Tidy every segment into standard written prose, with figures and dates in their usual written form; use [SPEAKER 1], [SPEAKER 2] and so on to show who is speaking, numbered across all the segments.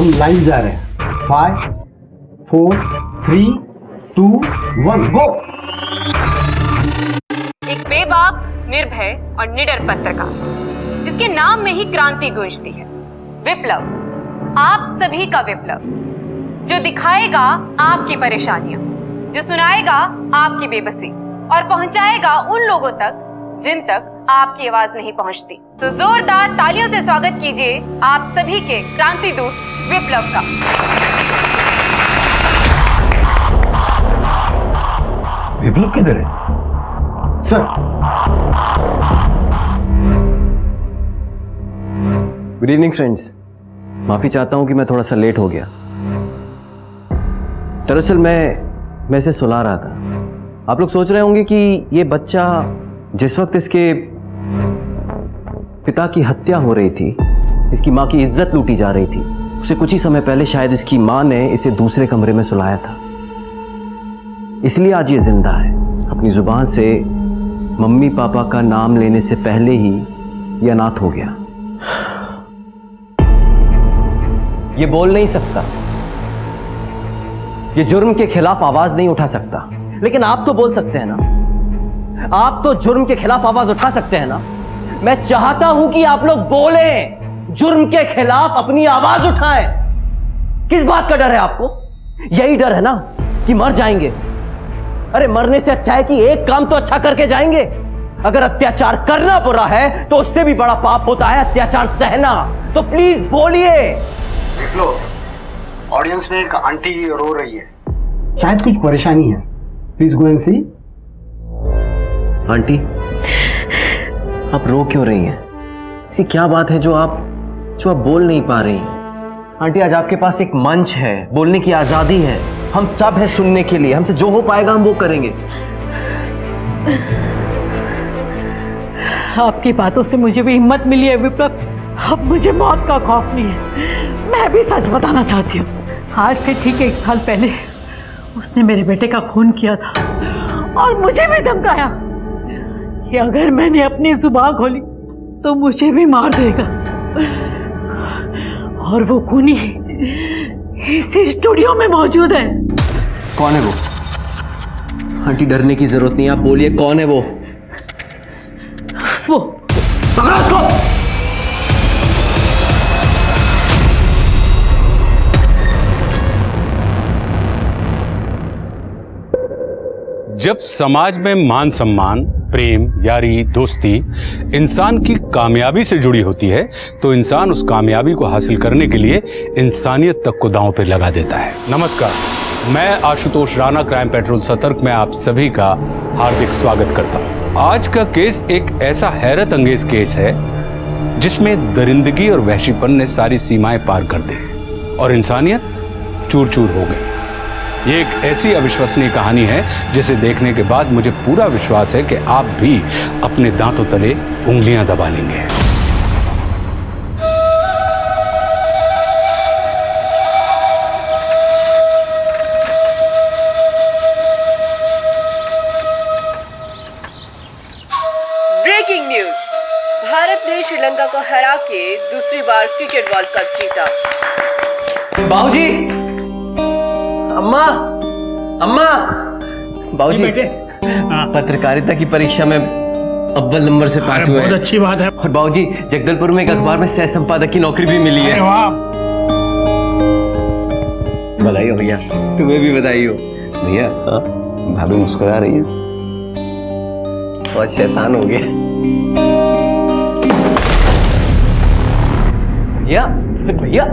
[SPEAKER 1] हम लाइव जा रहे हैं। 5 4 3 2 1 गो।
[SPEAKER 2] एक बेबाक, निर्भय और निडर पत्रकार जिसके नाम में ही क्रांति गूंजती है। विप्लव, आप सभी का विप्लव, जो दिखाएगा आपकी परेशानियां, जो सुनाएगा आपकी बेबसी और पहुंचाएगा उन लोगों तक जिन तक आपकी आवाज नहीं पहुंचती। तो जोरदार तालियों से स्वागत कीजिए आप सभी के क्रांति दूत विप्लव का।
[SPEAKER 1] विप्लव किधर है सर?
[SPEAKER 3] गुड इवनिंग फ्रेंड्स, माफी चाहता हूं कि मैं थोड़ा सा लेट हो गया। दरअसल मैं इसे सुला रहा था। आप लोग सोच रहे होंगे कि ये बच्चा जिस वक्त इसके पिता की हत्या हो रही थी, इसकी मां की इज्जत लूटी जा रही थी, उसे कुछ ही समय पहले शायद इसकी मां ने इसे दूसरे कमरे में सुलाया था। इसलिए आज ये जिंदा है। अपनी जुबान से मम्मी पापा का नाम लेने से पहले ही ये अनाथ हो गया। ये बोल नहीं सकता, ये जुर्म के खिलाफ आवाज नहीं उठा सकता, लेकिन आप तो बोल सकते हैं ना। आप तो जुर्म के खिलाफ आवाज उठा सकते हैं ना। मैं चाहता हूं कि आप लोग बोलें, जुर्म के खिलाफ अपनी आवाज उठाएं। किस बात का डर है आपको? यही डर है ना कि मर जाएंगे। अरे मरने से अच्छा है कि एक काम तो अच्छा करके जाएंगे। अगर अत्याचार करना बुरा है तो उससे भी बड़ा पाप होता है अत्याचार सहना। तो प्लीज बोलिए।
[SPEAKER 1] ऑडियंस में एक आंटी रो रही है, शायद कुछ परेशानी है। Please go and see.
[SPEAKER 3] Auntie, आप रो क्यों रही हैं? ऐसी क्या बात है जो आप बोल नहीं पा रही हैं? आंटी, आज आपके पास एक मंच है, बोलने की आजादी है। हम सब हैं सुनने के लिए। हमसे जो हो पाएगा हम वो करेंगे।
[SPEAKER 4] आपकी बातों से मुझे भी हिम्मत मिली है विप्लव। अब मुझे मौत का खौफ नहीं है। मैं भी सच बताना चाहती हूँ। आज से ठीक 1 साल पहले उसने मेरे बेटे का खून किया था और मुझे भी धमकाया कि अगर मैंने अपनी जुबान खोली तो मुझे भी मार देगा। और वो खूनी इसी स्टूडियो में मौजूद है।
[SPEAKER 3] कौन है वो? आंटी, डरने की जरूरत नहीं, आप बोलिए कौन है वो?
[SPEAKER 4] वो
[SPEAKER 3] पकड़ो उसको।
[SPEAKER 5] जब समाज में मान सम्मान, प्रेम, यारी, दोस्ती इंसान की कामयाबी से जुड़ी होती है तो इंसान उस कामयाबी को हासिल करने के लिए इंसानियत तक को दांव पे लगा देता है। नमस्कार, मैं आशुतोष राणा, क्राइम पेट्रोल सतर्क में आप सभी का हार्दिक स्वागत करता हूं। आज का केस एक ऐसा हैरत अंगेज केस है जिसमें दरिंदगी और वहशीपन ने सारी सीमाएं पार कर दी और इंसानियत चूर चूर हो गई। ये एक ऐसी अविश्वसनीय कहानी है जिसे देखने के बाद मुझे पूरा विश्वास है कि आप भी अपने दांतों तले उंगलियां दबा लेंगे।
[SPEAKER 6] ब्रेकिंग न्यूज, भारत ने श्रीलंका को हरा के दूसरी बार क्रिकेट वर्ल्ड कप जीता।
[SPEAKER 3] बाबूजी, अम्मा, अम्मा, बाबूजी,
[SPEAKER 1] बेटे,
[SPEAKER 3] पत्रकारिता की परीक्षा में अव्वल नंबर से पास हुए।
[SPEAKER 1] बहुत अच्छी बात है।
[SPEAKER 3] और बाबूजी, जगदलपुर में एक अखबार में सह संपादक की नौकरी भी मिली है।
[SPEAKER 1] वाह,
[SPEAKER 3] बधाई हो भैया। तुम्हें भी बधाई हो भैया। भाभी मुस्कुरा रही है, बहुत शैतान हो गया भैया। भैया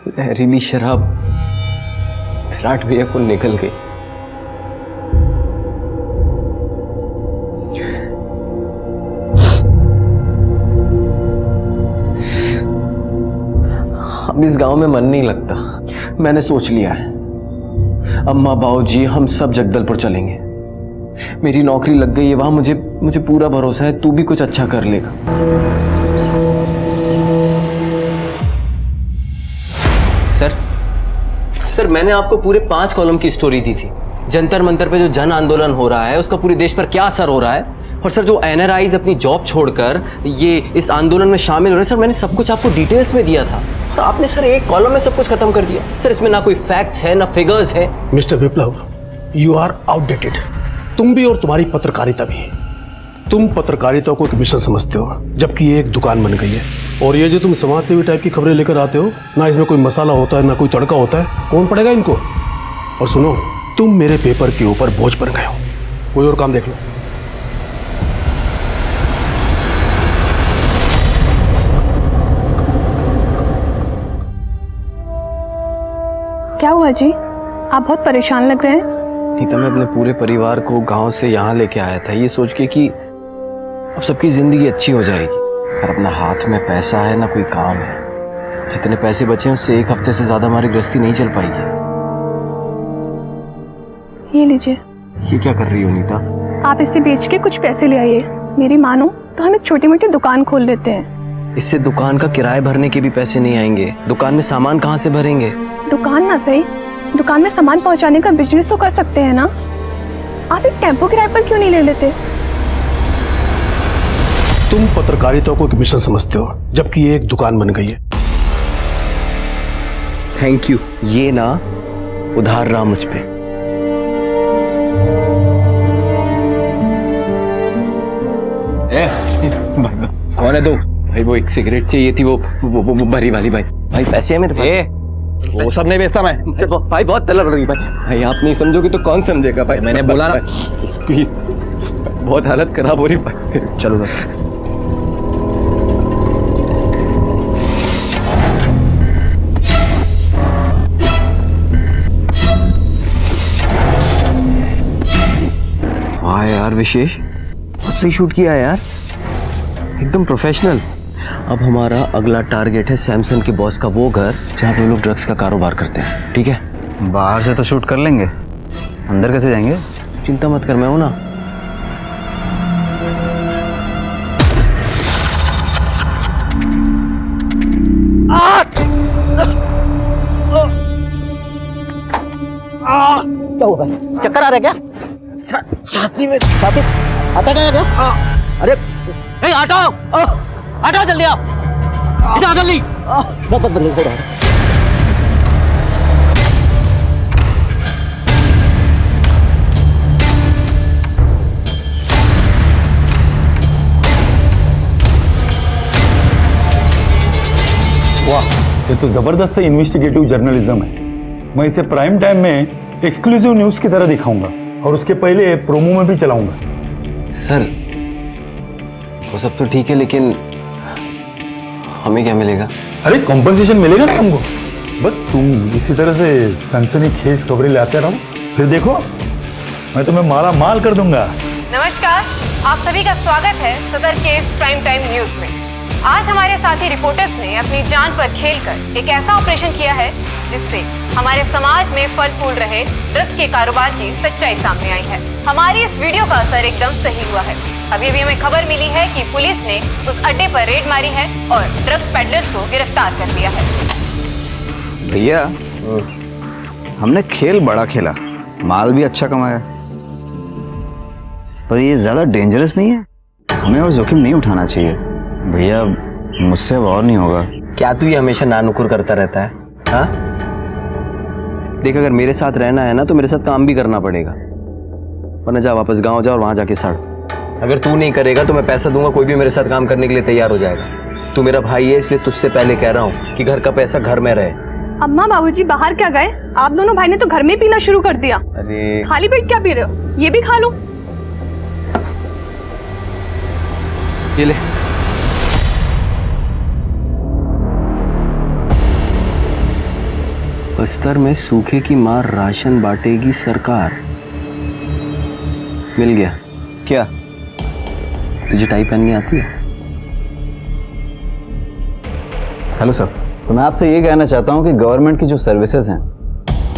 [SPEAKER 3] जहरीली शराब विराट भैया को निकल गई। अब इस गांव में मन नहीं लगता। मैंने सोच लिया है, अम्मा बाबूजी हम सब जगदलपुर चलेंगे। मेरी नौकरी लग गई है वहां, मुझे पूरा भरोसा है तू भी कुछ अच्छा कर लेगा। सर मैंने आपको पूरे 5 कॉलम की स्टोरी दी थी। जंतर मंतर पे जो जन आंदोलन हो रहा है उसका पूरे देश पर क्या असर हो रहा है और सर जो एनआरआईज अपनी जॉब छोड़कर ये इस आंदोलन में शामिल हो रहे हैं, सर मैंने सब कुछ आपको डिटेल्स में दिया था और आपने सर एक कॉलम में सब कुछ खत्म कर दिया। सर इसमें ना कोई फैक्ट्स है ना फिगर्स है।
[SPEAKER 7] Mister Viplav, you are outdated. तुम भी और तुम्हारी पत्रकारिता भी। तुम पत्रकारिता को एक मिशन समझते हो, जबकि ये एक दुकान बन गई है। और ये जो तुम समाजसेवी टाइप की खबरें लेकर आते हो ना, इसमें कोई मसाला होता है ना कोई तड़का होता है, कौन पड़ेगा इनको? और सुनो, तुम मेरे पेपर के ऊपर बोझ बन गए हो, कोई और काम देख लो।
[SPEAKER 8] क्या हुआ जी, आप बहुत परेशान लग रहे हैं।
[SPEAKER 3] नीता, मैं अपने पूरे परिवार को गांव से यहाँ लेके आया था ये सोच के कि अब सबकी जिंदगी अच्छी हो जाएगी, पर अपना हाथ में पैसा है ना कोई काम है। जितने पैसे बचे हैं उससे एक हफ्ते से ज्यादा हमारी गृहस्थी नहीं चल पाएगी।
[SPEAKER 8] ये लीजिए।
[SPEAKER 3] ये क्या कर रही हो नीता?
[SPEAKER 8] आप इसे बेच के कुछ पैसे ले आइए। मेरी मानो तो हम एक छोटी मोटी दुकान खोल लेते हैं।
[SPEAKER 3] इससे दुकान का किराया भरने के भी पैसे नहीं आएंगे। दुकान में सामान कहाँ से भरेंगे?
[SPEAKER 8] दुकान ना सही, दुकान में सामान पहुंचाने का बिजनेस तो कर सकते हैं ना। आप एक टेम्पो किराए पर क्यों नहीं ले लेते?
[SPEAKER 7] तुम पत्रकारिता को एक मिशन समझते हो, जबकि ये एक दुकान बन गई है।
[SPEAKER 3] Thank you. ये ना उधार रहा मुझ पे। कौन है तू? भाई वो एक सिगरेट चाहिए थी, वो भरी वाली। भाई पैसे है मेरे पास। वो सब नहीं बेचता मैं। भाई बहुत तलब रही भाई आप नहीं समझोगे तो कौन समझेगा भाई। मैंने बोला ना, प्लीज। बहुत हालत खराब हो रही भाई। चलो ना। वाह यार विशेष, बहुत सही शूट किया है यार, एकदम प्रोफेशनल। अब हमारा अगला टारगेट है सैमसन के बॉस का वो घर जहाँ पे लोग ड्रग्स का कारोबार करते हैं। ठीक है?
[SPEAKER 9] बाहर से तो शूट कर लेंगे, अंदर कैसे जाएंगे?
[SPEAKER 3] चिंता मत कर, मैं हूं ना। क्या हुआ भाई? चक्कर आ रहा है क्या? छाती में छाती आता क्या? अरे हटाओ, हटाओ जल्दी, आप इधर जल्दी। बहुत बदल हो रहा है।
[SPEAKER 9] वाह, ये तो जबरदस्त इन्वेस्टिगेटिव जर्नलिज्म है। मैं इसे प्राइम टाइम में एक्सक्लूसिव न्यूज की तरह दिखाऊंगा और उसके पहले प्रोमो में भी चलाऊंगा।
[SPEAKER 3] सर वो सब तो ठीक है, लेकिन हमें क्या मिलेगा?
[SPEAKER 9] अरे कॉम्पनसेशन मिलेगा ना तुमको। बस तुम इसी तरह से सनसनीखेज खबरें लाते रहो, फिर देखो मैं तुम्हें माला माल कर दूंगा।
[SPEAKER 2] नमस्कार, आप सभी का स्वागत है सदर केस प्राइम टाइम न्यूज में। आज हमारे साथी रिपोर्टर्स ने अपनी जान पर खेलकर एक ऐसा ऑपरेशन किया है जिससे हमारे समाज में फल फूल रहे ड्रग्स के कारोबार की सच्चाई सामने आई है। हमारी इस वीडियो का असर एकदम सही हुआ है। अभी भी हमें खबर मिली है कि पुलिस ने उस अड्डे पर रेड मारी है और ड्रग्स पेडलर्स को गिरफ्तार कर लिया है।
[SPEAKER 9] भैया, हमने खेल बड़ा खेला, माल भी अच्छा कमाया, पर ये ज्यादा डेंजरस नहीं है? हमें और जोखिम नहीं उठाना चाहिए। भैया मुझसे अब और नहीं होगा।
[SPEAKER 3] क्या तू ये हमेशा नानुकुर करता रहता है? हाँ देख, अगर मेरे साथ रहना है ना तो मेरे साथ काम भी करना पड़ेगा, वरना जा वापस गांव जा और वहां जाके सड़। अगर तू नहीं करेगा तो मैं पैसा दूंगा, कोई भी मेरे साथ काम करने के लिए तैयार हो जाएगा। तू मेरा भाई है, इसलिए तुझसे पहले कह रहा हूँ कि घर का पैसा घर में रहे।
[SPEAKER 8] अम्मा बाबूजी बाहर क्या गए? आप दोनों भाई ने तो घर में पीना शुरू कर दिया।
[SPEAKER 3] अरे
[SPEAKER 8] खाली पेट क्या पी रहे हो? ये भी खा लो।
[SPEAKER 3] ये ले। बस्तर में सूखे की मार राशन बांटेगी सरकार। मिल गया।
[SPEAKER 9] क्या?
[SPEAKER 3] तुझे टाई पहननी आती है?
[SPEAKER 9] हेलो सर, तो मैं आपसे ये कहना चाहता हूँ कि गवर्नमेंट की जो सर्विसेज हैं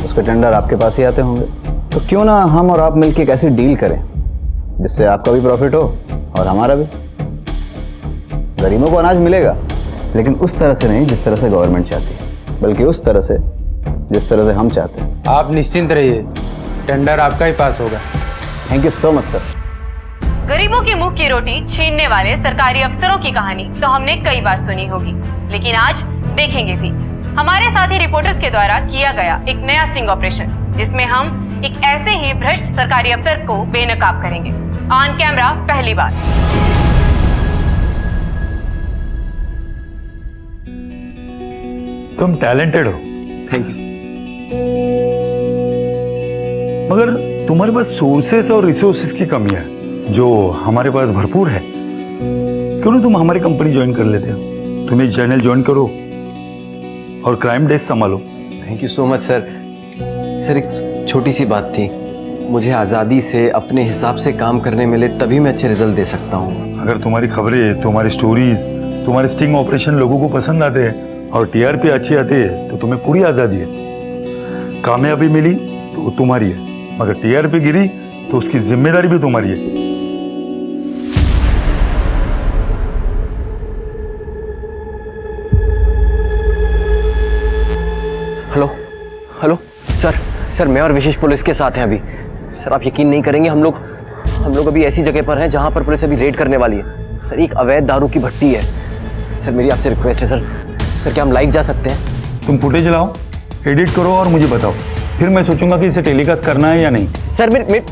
[SPEAKER 9] उसके टेंडर आपके पास ही आते होंगे, तो क्यों ना हम और आप मिलकर एक ऐसी डील करें जिससे आपका भी प्रॉफिट हो और हमारा भी। गरीबों को अनाज मिलेगा, लेकिन उस तरह से नहीं जिस तरह से गवर्नमेंट चाहती है, बल्कि उस तरह से जिस तरह से हम चाहते हैं।
[SPEAKER 10] आप निश्चिंत रहिए, टेंडर आपका ही पास होगा।
[SPEAKER 9] Thank you so much sir.
[SPEAKER 2] गरीबों की मुंह की रोटी छीनने वाले सरकारी अफसरों की कहानी तो हमने कई बार सुनी होगी, लेकिन आज देखेंगे भी। हमारे साथी रिपोर्टर्स के द्वारा किया गया एक नया स्टिंग ऑपरेशन, जिसमें हम एक ऐसे ही भ्रष्ट सरकारी अफसर को बेनकाब करेंगे ऑन कैमरा पहली बार।
[SPEAKER 10] तुम टैलेंटेड हो।
[SPEAKER 3] Thank you.
[SPEAKER 10] मगर तुम्हारे पास सोर्सेस और रिसोर्सेस की कमी है जो हमारे पास भरपूर है। क्यों ना तुम हमारी कंपनी ज्वाइन कर लेते हो? तुम ये चैनल ज्वाइन करो और क्राइम डेस्क संभालो।
[SPEAKER 3] Thank you so much sir. Sir एक छोटी सी बात थी, मुझे आज़ादी से अपने हिसाब से काम करने मिले तभी मैं अच्छे रिजल्ट दे सकता हूँ।
[SPEAKER 10] अगर तुम्हारी खबरें, तुम्हारी स्टोरीज, तुम्हारे स्टिंग ऑपरेशन लोगों को पसंद आते हैं और टीआरपी अच्छी आती है तो तुम्हें पूरी आज़ादी है। कामयाबी मिली तो वो तुम्हारी है, मगर टीआरपी गिरी तो उसकी जिम्मेदारी भी तुम्हारी है।
[SPEAKER 3] हेलो हेलो सर मैं और विशेष पुलिस के साथ हैं अभी। सर आप यकीन नहीं करेंगे, हम लोग अभी ऐसी जगह पर हैं जहां पर पुलिस अभी रेड करने वाली है। सर एक अवैध दारू की भट्टी है। सर मेरी आपसे रिक्वेस्ट है सर क्या हम लाइव जा सकते हैं?
[SPEAKER 10] तुम फुटेज लाओ, एडिट करो और मुझे बताओ, फिर मैं सोचूंगा कि इसे टेलीकास्ट करना है या नहीं।
[SPEAKER 3] सर मेरे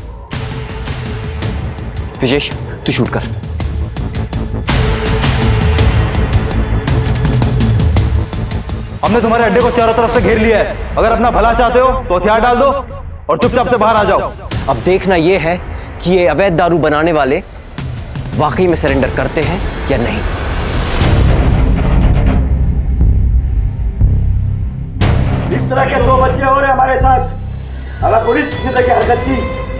[SPEAKER 3] विशेष तू शूट कर।
[SPEAKER 11] हमने तुम्हारे अड्डे को चारों तरफ से घेर लिया है। अगर अपना भला चाहते हो तो हथियार डाल दो और चुपचाप से बाहर आ जाओ।
[SPEAKER 3] अब देखना यह है कि ये अवैध दारू बनाने वाले वाकई में सरेंडर करते हैं या नहीं।
[SPEAKER 11] इस तरह के 2 बच्चे हो रहे हमारे साथ। अगर पुलिस किसी तरह की हरकत की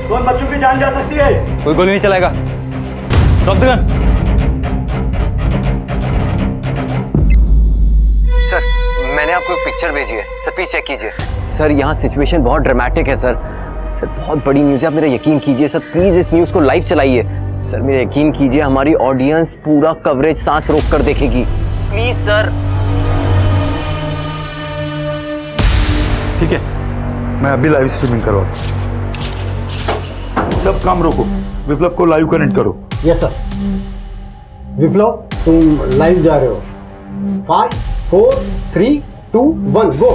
[SPEAKER 11] तो उन बच्चों की जान जा सकती है। कोई गोली नहीं चलाएगा। Drop the gun.
[SPEAKER 3] सर मैंने आपको एक पिक्चर भेजी है, सर प्लीज चेक कीजिए। सर यहाँ सिचुएशन बहुत ड्रामेटिक है सर बहुत बड़ी न्यूज़ है, आप मेरा यकीन कीजिए सर, प्लीज इस न्यूज़ को लाइव चलाइए। सर मेरा यकीन कीजिए, हमारी ऑडियंस पूरा कवरेज सांस रोक कर देखेगी, प्लीज सर।
[SPEAKER 10] ठीक है, मैं अभी लाइव स्ट्रीमिंग करवाता हूं। सब काम रोको, विप्लव को लाइव कनेक्ट करो।
[SPEAKER 1] Yes sir. विप्लव तुम लाइव जा रहे हो। 5 4 3 2 1 गो।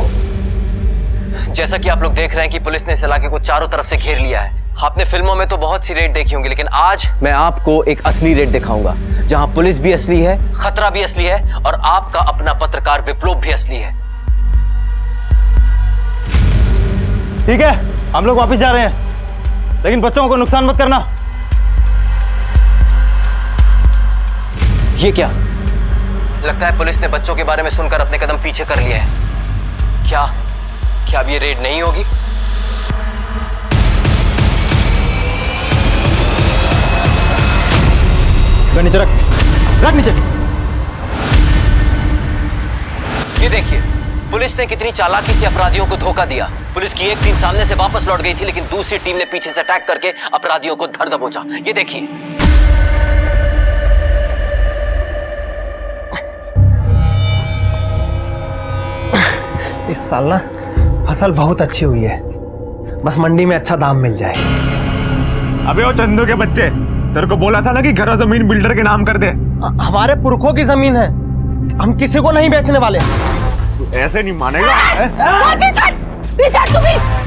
[SPEAKER 3] जैसा कि आप लोग देख रहे हैं कि पुलिस ने इस इलाके को चारों तरफ से घेर लिया है। आपने फिल्मों में तो बहुत सी रेड देखी होंगी, लेकिन आज मैं आपको एक असली रेड दिखाऊंगा, जहां पुलिस भी असली है, खतरा भी असली है और आपका अपना पत्रकार विप्लव भी असली है।
[SPEAKER 11] ठीक है, हम लोग वापस जा रहे हैं, लेकिन बच्चों को नुकसान मत करना।
[SPEAKER 3] ये क्या? लगता है पुलिस ने बच्चों के बारे में सुनकर अपने कदम पीछे कर लिए हैं। क्या अब ये रेड नहीं होगी?
[SPEAKER 11] नीचे रख नीचे।
[SPEAKER 3] ये देखिए, पुलिस ने कितनी चालाकी से अपराधियों को धोखा दिया। पुलिस की एक टीम सामने से वापस लौट गई थी, लेकिन दूसरी टीम ने पीछे से अटैक करके अपराधियों को धर दबोचा। ये देखिए।
[SPEAKER 12] इस साल ना फसल बहुत अच्छी हुई है, बस मंडी में अच्छा दाम मिल जाए।
[SPEAKER 11] अबे वो चंदू के बच्चे, तेरे को बोला था ना कि घर और जमीन बिल्डर के नाम कर दे।
[SPEAKER 12] हमारे पुरखों की जमीन है, हम किसी को नहीं बेचने वाले।
[SPEAKER 11] ऐसे नहीं मानेगा।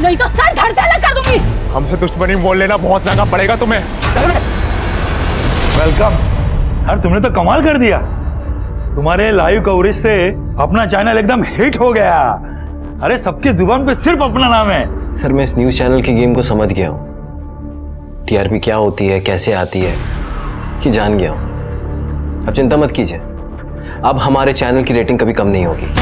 [SPEAKER 4] नहीं तो सर घर से अलग कर दूंगी।
[SPEAKER 11] हमसे दुश्मनी बोल लेना बहुत महंगा पड़ेगा तुम्हें।
[SPEAKER 10] वेलकम। यार तुमने तो कमाल कर दिया, तुम्हारे लाइव कवरेज से अपना चैनल एकदम हिट हो गया। अरे सबकी जुबान पे सिर्फ अपना नाम है।
[SPEAKER 3] सर मैं इस न्यूज चैनल के गेम को समझ गया हूँ। टीआरपी क्या होती है, कैसे आती है, कि जान गया हूँ। अब चिंता मत कीजिए, अब हमारे चैनल की रेटिंग कभी कम नहीं होगी।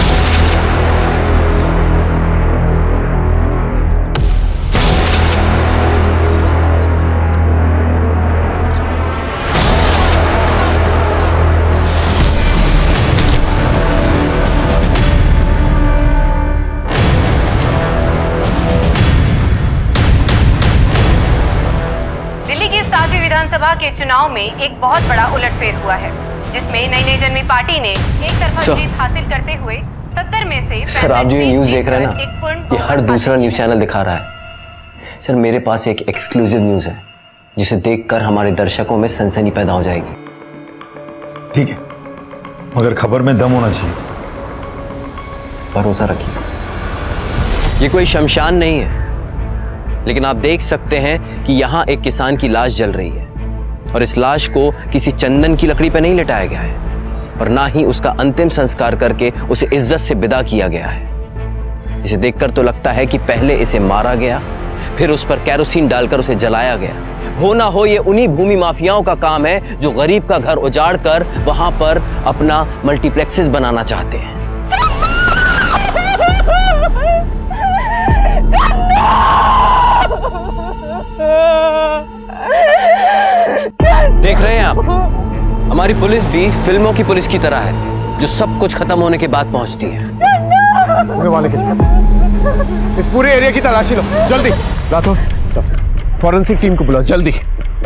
[SPEAKER 2] विधानसभा के चुनाव में एक बहुत बड़ा उलटफेर हुआ है, जिसमें नई जन्मी पार्टी ने एक तरफा जीत हासिल करते हुए 70 में से
[SPEAKER 3] सर आप जो ये न्यूज देख रहे हैं ना, ये हर दूसरा न्यूज चैनल दिखा रहा है। सर मेरे पास एक एक्सक्लूसिव न्यूज है जिसे देखकर हमारे दर्शकों में सनसनी पैदा हो जाएगी।
[SPEAKER 10] ठीक है, मगर खबर में दम होना चाहिए।
[SPEAKER 3] भरोसा रखिए, ये कोई शमशान नहीं है, लेकिन आप देख सकते हैं कि यहाँ एक किसान की लाश जल रही है और इस लाश को किसी चंदन की लकड़ी पर नहीं लिटाया गया है और ना ही उसका अंतिम संस्कार करके उसे इज्जत से विदा किया गया है। इसे देखकर तो लगता है कि पहले इसे मारा गया, फिर उस पर कैरोसिन डालकर उसे जलाया गया। हो ना हो ये उन्हीं भूमि माफियाओं का काम है जो गरीब का घर उजाड़ कर वहां पर अपना मल्टीप्लेक्सेस बनाना चाहते हैं। देख रहे हैं आप, हमारी पुलिस भी फिल्मों की पुलिस की तरह है जो सब कुछ खत्म होने के बाद पहुंचती है।
[SPEAKER 12] इस पूरे एरिया की तलाशी लो जल्दी। राठौर, फॉरेंसिक टीम को बुलाओ जल्दी,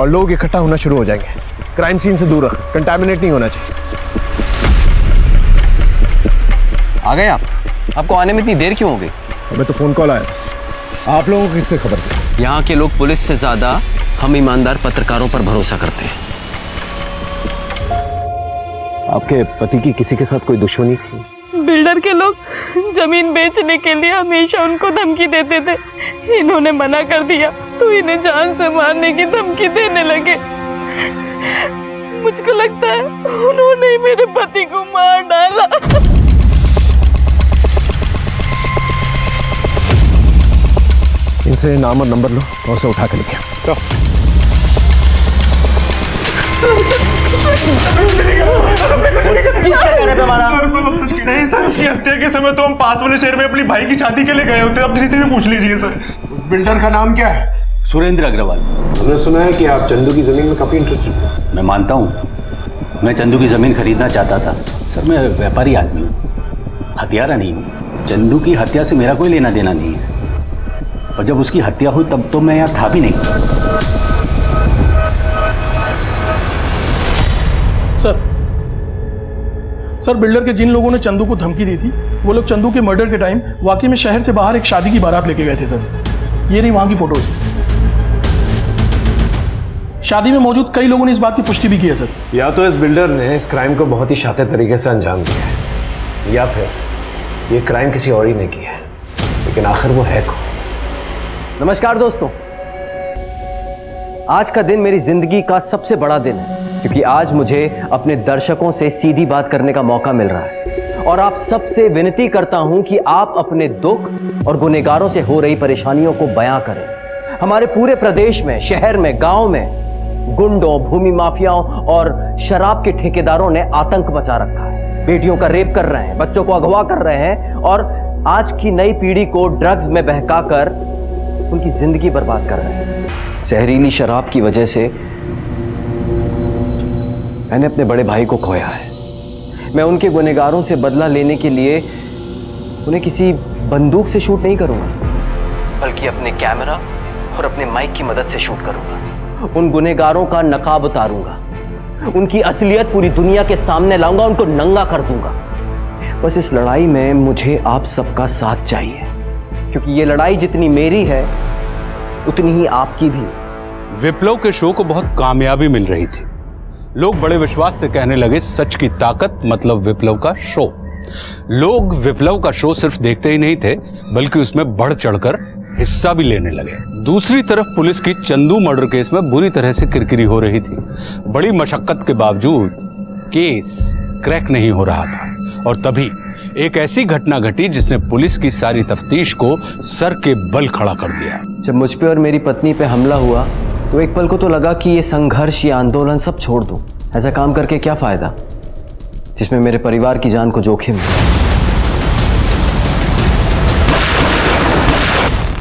[SPEAKER 12] और लोग इकट्ठा होना शुरू हो जाएंगे। क्राइम सीन से दूर रख, कंटामिनेट नहीं होना चाहिए।
[SPEAKER 3] आ गए आप? आपको आने में इतनी देर क्यों हो गई?
[SPEAKER 12] हमें तो फोन कॉल आया था। आप लोगों को किससे खबर थी?
[SPEAKER 3] यहाँ के लोग पुलिस से ज्यादा हम ईमानदार पत्रकारों पर भरोसा करते हैं।
[SPEAKER 12] आपके पति की किसी के साथ कोई दुश्मनी थी?
[SPEAKER 8] बिल्डर के लोग जमीन बेचने के लिए हमेशा उनको धमकी देते थे। इन्होंने मना कर दिया तो इन्हें जान से मारने की धमकी देने लगे। मुझको लगता है उन्होंने ही मेरे पति को मार डाला।
[SPEAKER 12] इनसे नाम और नंबर लो और उसे उठा के लेके आओ।
[SPEAKER 11] नहीं सर, उसकी हत्या के समय तो हम पास वाले शहर में अपनी भाई की शादी के लिए गए होते। आप किसी से भी पूछ लीजिए सर।
[SPEAKER 12] उस बिल्डर का नाम क्या है?
[SPEAKER 10] सुरेंद्र अग्रवाल।
[SPEAKER 12] हमने सुना है कि आप चंदू की जमीन में काफी इंटरेस्टेड थे।
[SPEAKER 10] मैं मानता हूँ, मैं चंदू की जमीन खरीदना चाहता था। सर मैं व्यापारी आदमी हूँ, हत्यारा नहीं हूँ। चंदू की हत्या से मेरा कोई लेना देना नहीं है, और जब उसकी हत्या हुई तब तो मैं यहाँ था भी नहीं।
[SPEAKER 13] सर बिल्डर के जिन लोगों ने चंदू को धमकी दी थी, वो लोग चंदू के मर्डर के टाइम वाकई में शहर से बाहर एक शादी की बारात लेके गए थे सर। ये रही वहां की फोटोज। शादी में मौजूद कई लोगों ने इस बात की पुष्टि भी की है सर।
[SPEAKER 12] या तो इस बिल्डर ने इस क्राइम को बहुत ही शातिर तरीके से अंजाम दिया है, या फिर ये क्राइम किसी और ही ने किया है, लेकिन आखिर वो है कौन?
[SPEAKER 3] नमस्कार दोस्तों, आज का दिन मेरी जिंदगी का सबसे बड़ा दिन है, क्योंकि आज मुझे अपने दर्शकों से सीधी बात करने का मौका मिल रहा है। और आप सबसे विनती करता हूं कि आप अपने दुख और गुनहगारों से हो रही परेशानियों को बयां करें। हमारे पूरे प्रदेश में, शहर में, गांव में गुंडों, भूमि माफियाओं और शराब के ठेकेदारों ने आतंक मचा रखा है। बेटियों का रेप कर रहे हैं, बच्चों को अगवा कर रहे हैं और आज की नई पीढ़ी को ड्रग्स में बहकाकर उनकी जिंदगी बर्बाद कर रहे हैं। जहरीली शराब की वजह से मैंने अपने बड़े भाई को खोया है। मैं उनके गुनहगारों से बदला लेने के लिए उन्हें किसी बंदूक से शूट नहीं करूंगा, बल्कि अपने कैमरा और अपने माइक की मदद से शूट करूंगा। उन गुनहगारों का नकाब उतारूंगा, उनकी असलियत पूरी दुनिया के सामने लाऊंगा, उनको नंगा कर दूंगा। बस इस लड़ाई में मुझे आप सबका साथ चाहिए, क्योंकि ये लड़ाई जितनी मेरी है उतनी ही आपकी भी।
[SPEAKER 5] विप्लव के शो को बहुत कामयाबी मिल रही थी। लोग बड़े विश्वास से कहने लगे सच की ताकत मतलब विप्लव का शो। लोग विप्लव का शो सिर्फ देखते ही नहीं थे, बल्कि उसमें बढ़ चढ़कर हिस्सा भी लेने लगे। दूसरी तरफ पुलिस की चंदू मर्डर केस में बुरी तरह से किरकिरी हो रही थी। बड़ी मशक्कत के बावजूद केस क्रैक नहीं हो रहा था, और तभी एक ऐसी घटना घटी जिसने पुलिस की सारी तफ्तीश को सर के बल खड़ा कर दिया।
[SPEAKER 3] जब मुझ पे और मेरी पत्नी पे हमला हुआ तो एक पल को तो लगा कि ये संघर्ष, ये आंदोलन सब छोड़ दूं। ऐसा काम करके क्या फायदा जिसमें मेरे परिवार की जान को जोखिम है।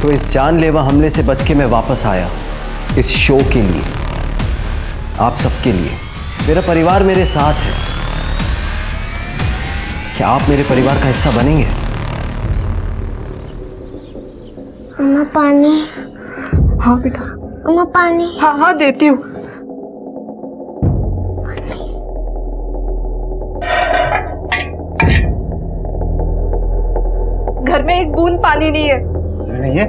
[SPEAKER 3] तो इस जानलेवा हमले से बच के मैं वापस आया इस शो के लिए, आप सबके लिए। मेरा परिवार मेरे साथ है। क्या आप मेरे परिवार का हिस्सा बनेंगे?
[SPEAKER 8] अम्मा पानी। हाँ बेटा। अम्मा पानी। हाँ हाँ देती हूँ। घर में एक बूंद पानी नहीं है।
[SPEAKER 11] नहीं है,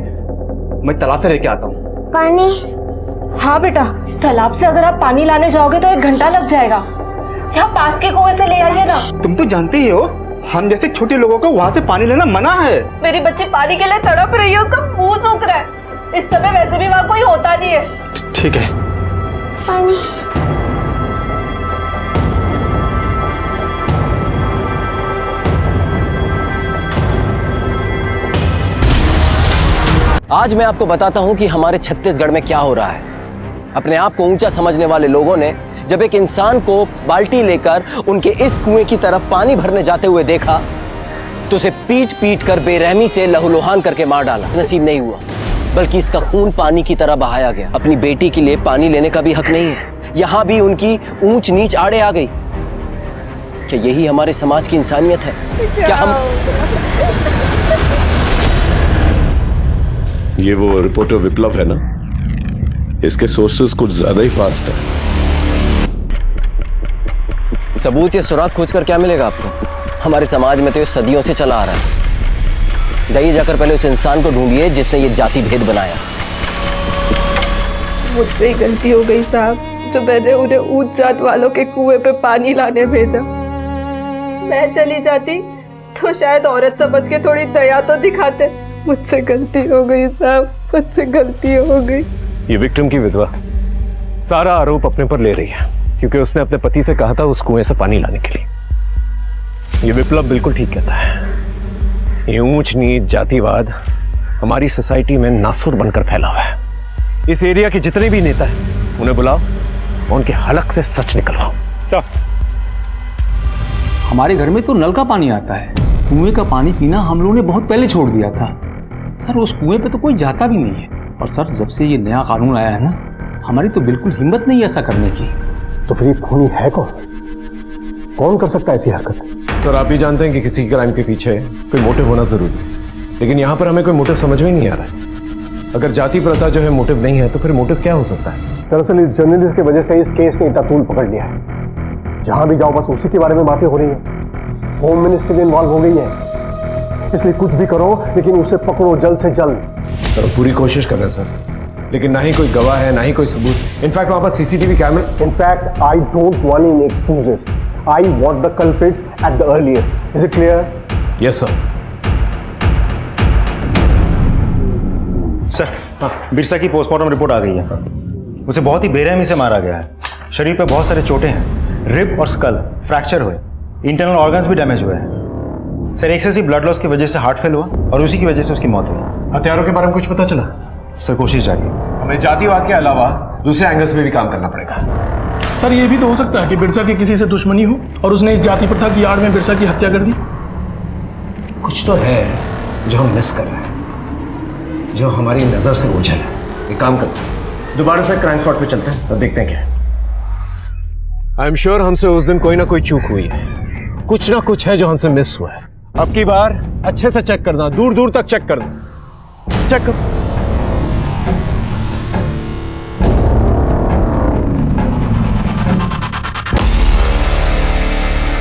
[SPEAKER 11] मैं तालाब से लेके आता हूँ।
[SPEAKER 8] पानी। हाँ बेटा, तालाब से अगर आप पानी लाने जाओगे तो 1 घंटा लग जाएगा। यहाँ पास के कुएं से ले आइए ना।
[SPEAKER 11] तुम तो जानते ही हो हम जैसे छोटे लोगों को वहाँ से पानी लेना मना है।
[SPEAKER 8] मेरी बच्ची पानी के लिए तड़प रही है, उसका मुंह सूख रहा है। इस समय वैसे भी वहाँ कोई होता नहीं है।
[SPEAKER 11] ठीक है।
[SPEAKER 8] पानी।
[SPEAKER 3] आज मैं आपको बताता हूं कि हमारे छत्तीसगढ़ में क्या हो रहा है। अपने आप को ऊंचा समझने वाले लोगों ने जब एक इंसान को बाल्टी लेकर उनके इस कुएं की तरफ पानी भरने जाते हुए देखा तो उसे पीट पीट कर बेरहमी से लहूलुहान करके मार डाला। नसीब नहीं हुआ, बल्कि इसका खून पानी की तरह बहाया गया। अपनी बेटी के लिए पानी लेने का भी हक नहीं है। यहां भी उनकी ऊंच नीच आड़े आ गई। क्या यही हमारे समाज की इंसानियत है? क्या हम
[SPEAKER 12] ये वो रिपोर्टर विप्लव है ना, इसके सोर्सेस कुछ ज्यादा ही फास्ट है।
[SPEAKER 3] सबूत या सुराग खोजकर क्या मिलेगा आपको? हमारे समाज में तो ये सदियों से चला आ रहा है। जाइए जाकर पहले उस इंसान को ढूंढिए जिसने ये जाति भेद बनाया।
[SPEAKER 8] मुझसे ही गलती हो गई साहब, जो मैंने उन्हें ऊंच जात वालों के कुएं पे पानी लाने भेजा। मैं चली जाती तो शायद औरत समझ के थोड़ी दया तो दिखाते। मुझसे गलती हो गई साहब, मुझसे गलती हो गई।
[SPEAKER 12] ये विक्टिम की विधवा सारा आरोप अपने पर ले रही है क्योंकि उसने अपने पति से कहा था उस कुएं से पानी लाने के लिए। ये विप्लव बिल्कुल ठीक कहता है। ये ऊंच नीच जातिवाद हमारी सोसाइटी में नासुर बनकर फैला हुआ है। इस एरिया के जितने भी नेता हैं उन्हें बुलाओ और उनके हलक से सच निकलवाओ।
[SPEAKER 11] सर,
[SPEAKER 14] हमारे घर में तो नल का पानी आता है, कुएं का पानी पीना हम लोगों ने बहुत पहले छोड़ दिया था। सर उस कुएं पे तो कोई जाता भी नहीं है। और सर जब से ये नया कानून आया है ना, हमारी तो बिल्कुल हिम्मत नहीं ऐसा करने की।
[SPEAKER 7] तो फिर ये खूनी है कौन? कौन कर सकता है ऐसी हरकत?
[SPEAKER 12] सर आप भी जानते हैं कि किसी क्राइम के पीछे कोई मोटिव होना जरूरी है, लेकिन यहाँ पर हमें कोई मोटिव समझ में नहीं आ रहा है। अगर जाति प्रथा जो है मोटिव नहीं है तो फिर मोटिव क्या हो सकता है?
[SPEAKER 7] दरअसल इस जर्नलिस्ट की वजह से इस केस ने इतना तूल पकड़ लिया है। जहां भी जाओ बस उसी के बारे में बातें हो रही हैं। होम मिनिस्ट्री इन्वॉल्व हो गई है, इसलिए कुछ भी करो लेकिन उसे पकड़ो जल्द से जल्द।
[SPEAKER 12] सर पूरी कोशिश कर रहे हैं सर, लेकिन ना ही कोई गवाह है ना ही कोई सबूत। इनफैक्ट वहां पर CCTV camera.
[SPEAKER 7] In fact I don't want any excuses, I want the culprits at the earliest. Is it clear?
[SPEAKER 12] Yes sir.
[SPEAKER 11] Sir, Birsa की पोस्टमार्टम रिपोर्ट आ गई है। उसे बहुत ही बेरहमी से मारा गया है। शरीर पे बहुत सारे चोटें हैं, रिब और स्कल फ्रैक्चर हुए, इंटरनल ऑर्गन्स भी डैमेज हुए हैं। सर एक्सेसिव ब्लड लॉस की वजह से हार्ट फेल हुआ और उसी की वजह से उसकी मौत हुई।
[SPEAKER 12] हथियारों के बारे में कुछ पता चला?
[SPEAKER 11] सर कोशिश जारी है।
[SPEAKER 12] हमें जातिवाद के अलावा दूसरे एंगल्स में भी काम करना पड़ेगा।
[SPEAKER 13] सर ये भी तो हो सकता है कि बिरसा की किसी से दुश्मनी हो और उसने इस जाति प्रथा की आड़ में बिरसा की हत्या कर दी।
[SPEAKER 12] कुछ तो है जो हम मिस कर रहे हैं, जो हमारी नजर से ओझल है। एक काम करते हैं, दोबारा से क्राइम स्पॉट पे चलते हैं और देखते हैं क्या। आई एम श्योर हमसे उस दिन कोई ना कोई चूक हुई है, कुछ ना कुछ है जो हमसे मिस हुआ है। अब की बार अच्छे से चेक करना, दूर दूर तक चेक करना। चेक करो।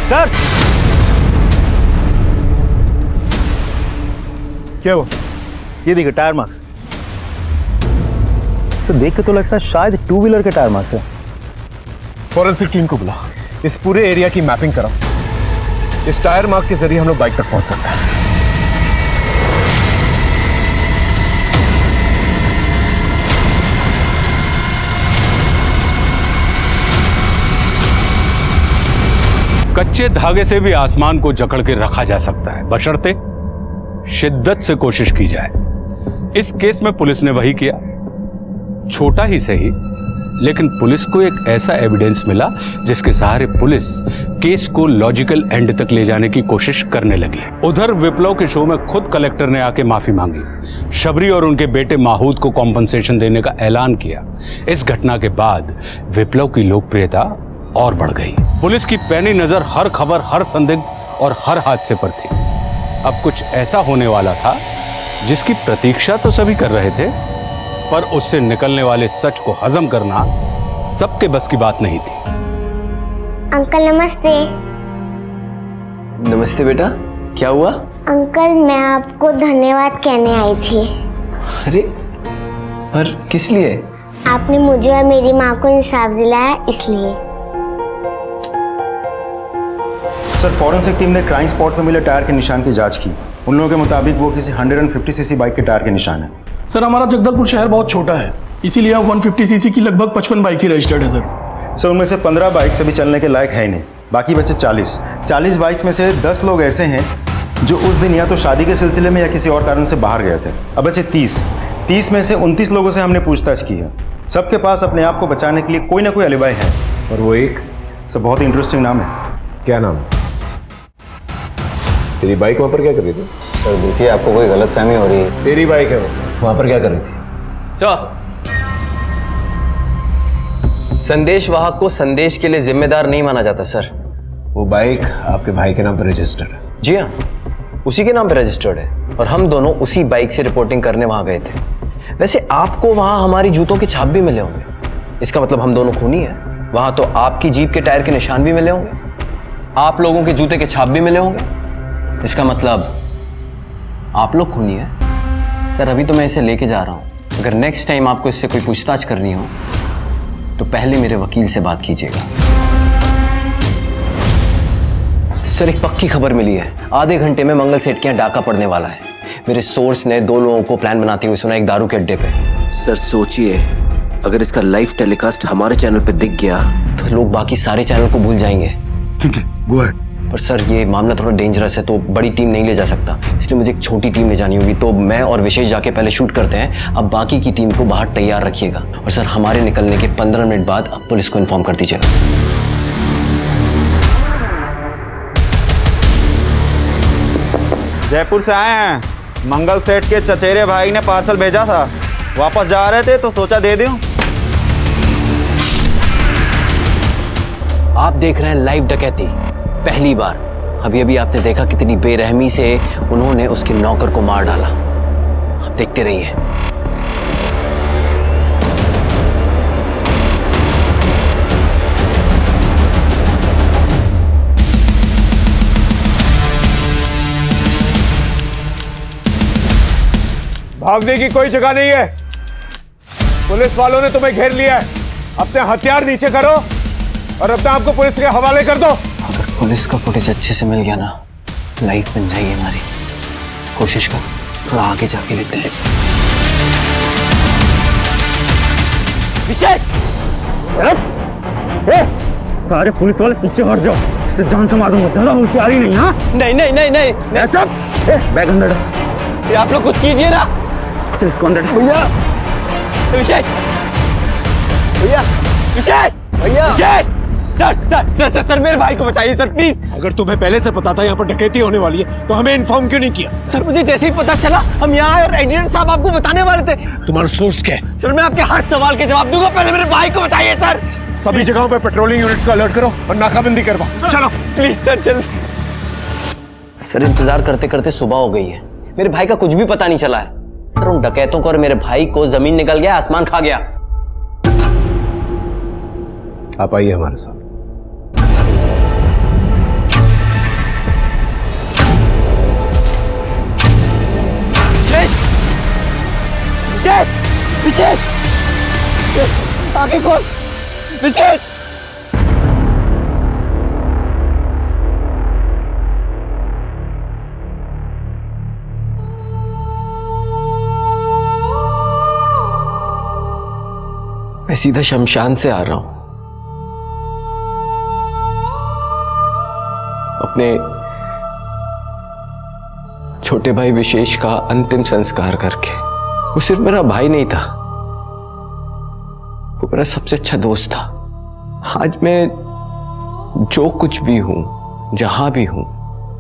[SPEAKER 12] सर क्या हुआ?
[SPEAKER 11] ये देखिए टायर मार्क्स। सर देख के तो लगता है शायद 2 व्हीलर के टायर मार्क्स है।
[SPEAKER 12] फॉरेंसिक टीम को बुला, इस पूरे एरिया की मैपिंग कराओ। इस टायर मार्क के जरिए हम लोग बाइक तक पहुंच सकते हैं।
[SPEAKER 5] कच्चे धागे से भी आसमान को जकड़ के रखा जा सकता है, बशर्ते शिद्दत से कोशिश की जाए। इस केस में पुलिस ने वही किया, छोटा ही सही, लेकिन पुलिस को एक ऐसा एविडेंस मिला जिसके सहारे पुलिस केस को लॉजिकल एंड तक ले जाने की कोशिश करने लगी। उधर विप्लव के शो में खुद कलेक्टर ने आके माफी मांगी, शबरी और उनके बेटे माहूद को कॉम्पनसेशन देने का ऐलान किया। इस घटना के बाद विप्लव की लोकप्रियता और बढ़ गई। पुलिस की पैनी नजर हर खबर, हर संदिग्ध और हर हादसे पर थी। अब कुछ ऐसा होने वाला था जिसकी प्रतीक्षा तो सभी कर रहे थे, पर उससे निकलने वाले सच को हजम करना सबके बस की बात नहीं थी।
[SPEAKER 15] अंकल नमस्ते।
[SPEAKER 3] नमस्ते बेटा, क्या हुआ?
[SPEAKER 15] अंकल मैं आपको धन्यवाद कहने आई थी।
[SPEAKER 3] अरे पर किस लिए?
[SPEAKER 15] आपने मुझे और मेरी माँ को इंसाफ दिलाया इसलिए।
[SPEAKER 11] सर फॉरेंसिक टीम ने क्राइम स्पॉट पर मिले टायर के निशान की जांच की। उन लोगों के मुताबिक वो किसी 150 सीसी बाइक के टायर के निशान है।
[SPEAKER 13] सर हमारा जगदलपुर शहर बहुत छोटा है, इसीलिए अब 150 सीसी की लगभग 55 बाइक ही रजिस्टर्ड है सर।
[SPEAKER 11] उनमें से 15 बाइक्स अभी चलने के लायक है ही नहीं, बाकी बचे 40 बाइक्स में से 10 लोग ऐसे हैं जो उस दिन या तो शादी के सिलसिले में या किसी और कारण से बाहर गए थे। अब बचे 30 में से 29 लोगों से हमने पूछताछ की है। सबके पास अपने आप को बचाने के लिए कोई ना कोई अलिबाई है।
[SPEAKER 12] और वो एक
[SPEAKER 11] सब बहुत ही इंटरेस्टिंग नाम है।
[SPEAKER 12] क्या नाम है? तेरी बाइक वहाँ पर क्या कर रही थी?
[SPEAKER 9] सर देखिए, आपको कोई गलतफहमी हो रही है।
[SPEAKER 12] तेरी बाइक है वो, वहाँ पर क्या कर रही थी?
[SPEAKER 3] सर, संदेश वाहक को संदेश के लिए जिम्मेदार नहीं माना जाता सर।
[SPEAKER 12] वो बाइक आपके भाई के नाम पर रजिस्टर्ड है?
[SPEAKER 3] जी हाँ, उसी के नाम पर रजिस्टर्ड है और हम दोनों उसी बाइक से रिपोर्टिंग करने वहां गए थे। वैसे आपको वहां हमारी जूतों के छाप भी मिले होंगे, इसका मतलब हम दोनों खूनी हैं। वहां तो आपकी जीप के टायर के निशान भी मिले होंगे, आप लोगों के जूते के छाप भी मिले होंगे, इसका मतलब आप लोग खूनी हैं। सर अभी तो मैं इसे लेके जा रहा हूं, अगर नेक्स्ट टाइम आपको इससे कोई पूछताछ करनी हो तो पहले मेरे वकील से बात कीजिएगा। सर एक पक्की खबर मिली है, आधे घंटे में मंगल सेठ के यहाँ डाका पड़ने वाला है। मेरे सोर्स ने 2 लोगों को प्लान बनाते हुए सुना एक दारू के अड्डे पे।
[SPEAKER 16] सर सोचिए, अगर इसका लाइव टेलीकास्ट हमारे चैनल पे दिख गया
[SPEAKER 3] तो लोग बाकी सारे चैनल को भूल जाएंगे।
[SPEAKER 10] ठीक है, गो अहेड।
[SPEAKER 3] पर सर ये मामला थोड़ा डेंजरस है, तो बड़ी टीम नहीं ले जा सकता, इसलिए मुझे एक छोटी टीम ले जानी होगी। तो मैं और विशेष जाके पहले शूट करते हैं, अब बाकी की टीम को बाहर तैयार रखिएगा। और सर हमारे निकलने के 15 मिनट बाद अब पुलिस को इन्फॉर्म कर दीजिएगा।
[SPEAKER 17] जयपुर से आए हैं, मंगल सेठ के चचेरे भाई ने पार्सल भेजा था, वापस जा रहे थे तो सोचा दे दूं।
[SPEAKER 3] आप देख रहे हैं लाइव डकैती, पहली बार। अभी अभी आपने देखा कितनी बेरहमी से उन्होंने उसके नौकर को मार डाला। आप देखते रहिए।
[SPEAKER 18] भागने की कोई जगह नहीं है, पुलिस वालों ने तुम्हें घेर लिया है। अपने हथियार नीचे करो और अपने आप को पुलिस के हवाले कर दो।
[SPEAKER 3] अगर पुलिस का फुटेज अच्छे से मिल गया ना, लाइफ बन जाएगी हमारी। कोशिश कर, थोड़ा आगे जाके लेते हैं। विशेष,
[SPEAKER 18] सारे पुलिस वाले पीछे हट जाओ, इससे जान से मारूंगा। ज्यादा होशियारी नहीं। हाँ
[SPEAKER 3] नहीं नहीं नहीं नहीं, नहीं।
[SPEAKER 18] बैग अंदर डाल।
[SPEAKER 3] ये आप लोग कुछ कीजिए ना।
[SPEAKER 18] भैया
[SPEAKER 3] विशेष, भैया विशेष, भैया विशेष, सर मेरे भाई को बचाइए सर प्लीज।
[SPEAKER 12] अगर तुम्हें पहले से पता था यहाँ पर डकैती होने वाली है तो हमें इन्फॉर्म क्यों नहीं किया?
[SPEAKER 3] सर मुझे जैसे ही पता चला हम यहाँ आए और एडिटर साहब आपको बताने वाले थे।
[SPEAKER 12] तुम्हारा सोर्स क्या है?
[SPEAKER 3] सर मैं आपके हर सवाल के जवाब दूंगा, पहले मेरे भाई को बचाइए सर।
[SPEAKER 12] सभी जगहों पर पेट्रोलिंग यूनिट्स को अलर्ट करो और नाकाबंदी करवाओ। चलो
[SPEAKER 3] प्लीज सर, चल। सर इंतजार करते करते सुबह हो गई है, मेरे भाई का कुछ भी पता नहीं चला है। सर उन डकैतों को और मेरे भाई को जमीन निकल गया, आसमान खा गया।
[SPEAKER 12] आप आइए हमारे साथ।
[SPEAKER 3] विशेष, विशेष, विशेष, विशेष, आगे खोल, विशेष। मैं सीधा शमशान से आ रहा हूं, अपने छोटे भाई विशेष का अंतिम संस्कार करके। वो सिर्फ मेरा भाई नहीं था, वो मेरा सबसे अच्छा दोस्त था। आज मैं जो कुछ भी हूं, जहां भी हूं,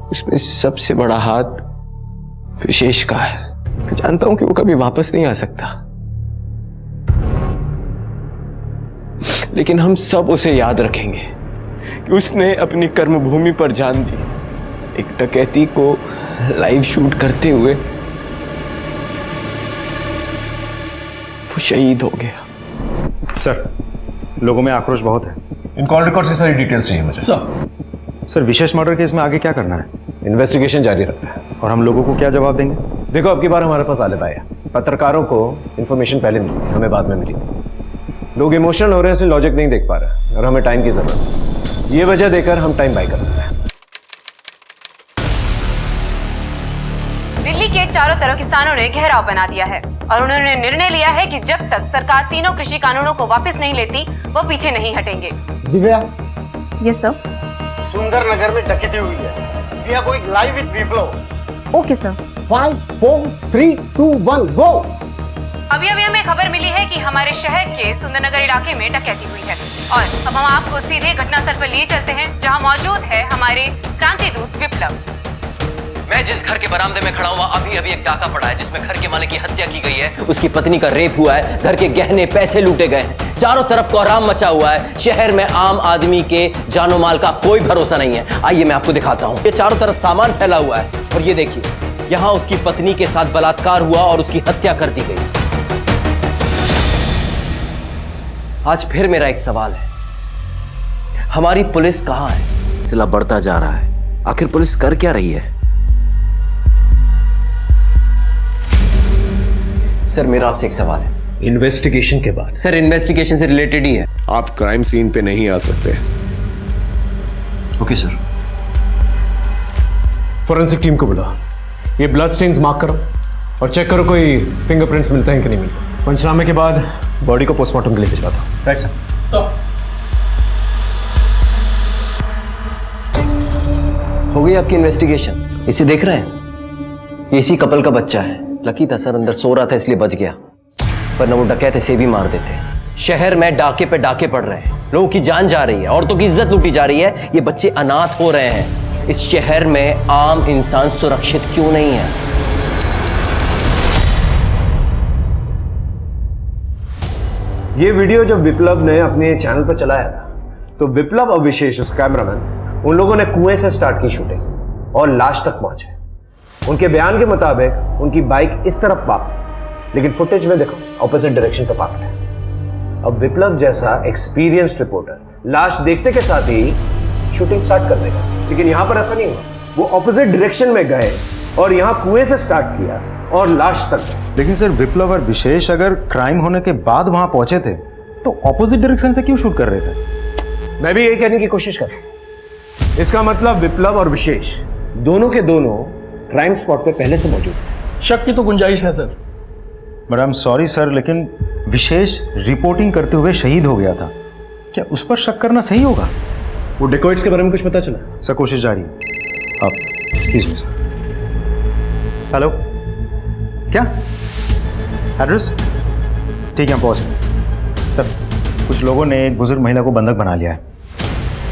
[SPEAKER 3] उसमें सबसे बड़ा हाथ विशेष का है। मैं जानता हूं कि वो कभी वापस नहीं आ सकता, लेकिन हम सब उसे याद रखेंगे कि उसने अपनी कर्मभूमि पर जान दी। एक डकैती को लाइव शूट करते हुए वो शहीद हो गया।
[SPEAKER 11] सर लोगों में आक्रोश बहुत है।
[SPEAKER 12] इन कॉल रिकॉर्ड्स की सारी डिटेल्स चाहिए मुझे।
[SPEAKER 11] सर विशेष मर्डर केस में आगे क्या करना है?
[SPEAKER 12] इन्वेस्टिगेशन जारी रखता है।
[SPEAKER 11] और हम लोगों को क्या जवाब देंगे?
[SPEAKER 12] देखो अब की बार हमारे पास आलिबा है। पत्रकारों को इन्फॉर्मेशन पहले मिली थी, हमें बाद में मिली थी। लोग इमोशनल हो रहे हैं, इसलिए लॉजिक नहीं देख पा रहे और हमें टाइम की जरूरत है। ये वजह देकर हम टाइम बाय कर सकते हैं।
[SPEAKER 2] दिल्ली के चारों तरफ किसानों ने घेराव बना दिया है और उन्होंने निर्णय लिया है कि जब तक सरकार तीनों कृषि कानूनों को वापस नहीं लेती वो पीछे नहीं हटेंगे।
[SPEAKER 1] Divya,
[SPEAKER 2] yes sir.
[SPEAKER 1] सुंदर नगर में डकैती हुई है। We are going live with Viplav.
[SPEAKER 2] Okay sir.
[SPEAKER 1] 5 4 3 2 1 go.
[SPEAKER 2] अभी हमें खबर मिली है कि हमारे शहर के सुंदरनगर इलाके में डकैती हुई है और अब हम आपको सीधे घटनास्थल पर लिए चलते हैं जहां मौजूद है हमारे क्रांति दूत विप्लव।
[SPEAKER 3] मैं जिस घर के बरामदे में खड़ा हूँ अभी अभी एक डाका पड़ा है जिसमें घर के मालिक की हत्या की गई है, उसकी पत्नी का रेप हुआ है, घर के गहने पैसे लूटे गए हैं, चारों तरफ कोहराम मचा हुआ है। शहर में आम आदमी के जानो माल का कोई भरोसा नहीं है। आइए मैं आपको दिखाता हूँ। ये चारों तरफ सामान फैला हुआ है और ये देखिए यहाँ उसकी पत्नी के साथ बलात्कार हुआ और उसकी हत्या कर दी गई। आज फिर मेरा एक सवाल है, हमारी पुलिस कहां है?
[SPEAKER 16] सिलसिला बढ़ता जा रहा है, आखिर पुलिस कर क्या रही है?
[SPEAKER 3] सर मेरा आपसे एक सवाल है।
[SPEAKER 12] इन्वेस्टिगेशन के बाद?
[SPEAKER 3] सर इन्वेस्टिगेशन से रिलेटेड ही है।
[SPEAKER 12] आप क्राइम सीन पे नहीं आ सकते।
[SPEAKER 3] Okay sir.
[SPEAKER 12] फॉरेंसिक टीम को बुला, ये ब्लड स्टेन्स मार्क करो और चेक करो कोई फिंगरप्रिंट्स मिलते हैं कि नहीं मिलते। पंचनामे के बाद बॉडी को पोस्टमार्टम के लिए भिजवाता हूं। Right sir.
[SPEAKER 3] हो गई आपकी इन्वेस्टिगेशन? इसे देख रहे हैं? ये इसी कपल का बच्चा है। लकी था सर, अंदर सो रहा था इसलिए बच गया, वरना वो डकैत इसे भी मार देते। शहर में डाके पे डाके पड़ रहे हैं, लोगों की जान जा रही है, औरतों की इज्जत लूटी जा रही है, ये बच्चे अनाथ हो रहे हैं। इस शहर में आम इंसान सुरक्षित क्यों नहीं है?
[SPEAKER 12] ये वीडियो जब विप्लव ने अपने चैनल पर चलाया था तो विप्लव और विशेष उस कैमरामैन उन लोगों ने कुएं से स्टार्ट की शूटिंग और लाश तक पहुंचे। उनके बयान के मुताबिक उनकी बाइक इस तरफ पार्क थी, लेकिन फुटेज में देखो ऑपोजिट डायरेक्शन पर पार्क है। अब विप्लव जैसा एक्सपीरियंस्ड रिपोर्टर लाश देखते के साथ ही शूटिंग स्टार्ट कर देगा, लेकिन यहां पर ऐसा नहीं हुआ। वो ऑपोजिट डायरेक्शन में गए और यहां कुएं से स्टार्ट किया और लाश तक गए।
[SPEAKER 11] लेकिन सर विप्लव और विशेष अगर क्राइम होने के बाद वहां पहुंचे थे तो ऑपोजिट डायरेक्शन से क्यों शूट कर रहे थे?
[SPEAKER 12] मैं भी यही कहने की कोशिश कर रहा हूं। इसका मतलब विप्लव और विशेष दोनों के दोनों क्राइम स्पॉट पे पहले से मौजूद है।
[SPEAKER 13] शक की तो गुंजाइश है sir.
[SPEAKER 11] But I am sorry sir, लेकिन विशेष रिपोर्टिंग करते हुए शहीद हो गया था, क्या उस पर शक करना सही होगा?
[SPEAKER 12] वो डेकोइट्स के बारे में कुछ पता चला?
[SPEAKER 11] सर कोशिश जारी है। आप एक्सक्यूज मी सर। हेलो, क्या एड्रेस? ठीक है हम पहुंच रहे। सर कुछ लोगों ने एक बुजुर्ग महिला को बंधक बना लिया है।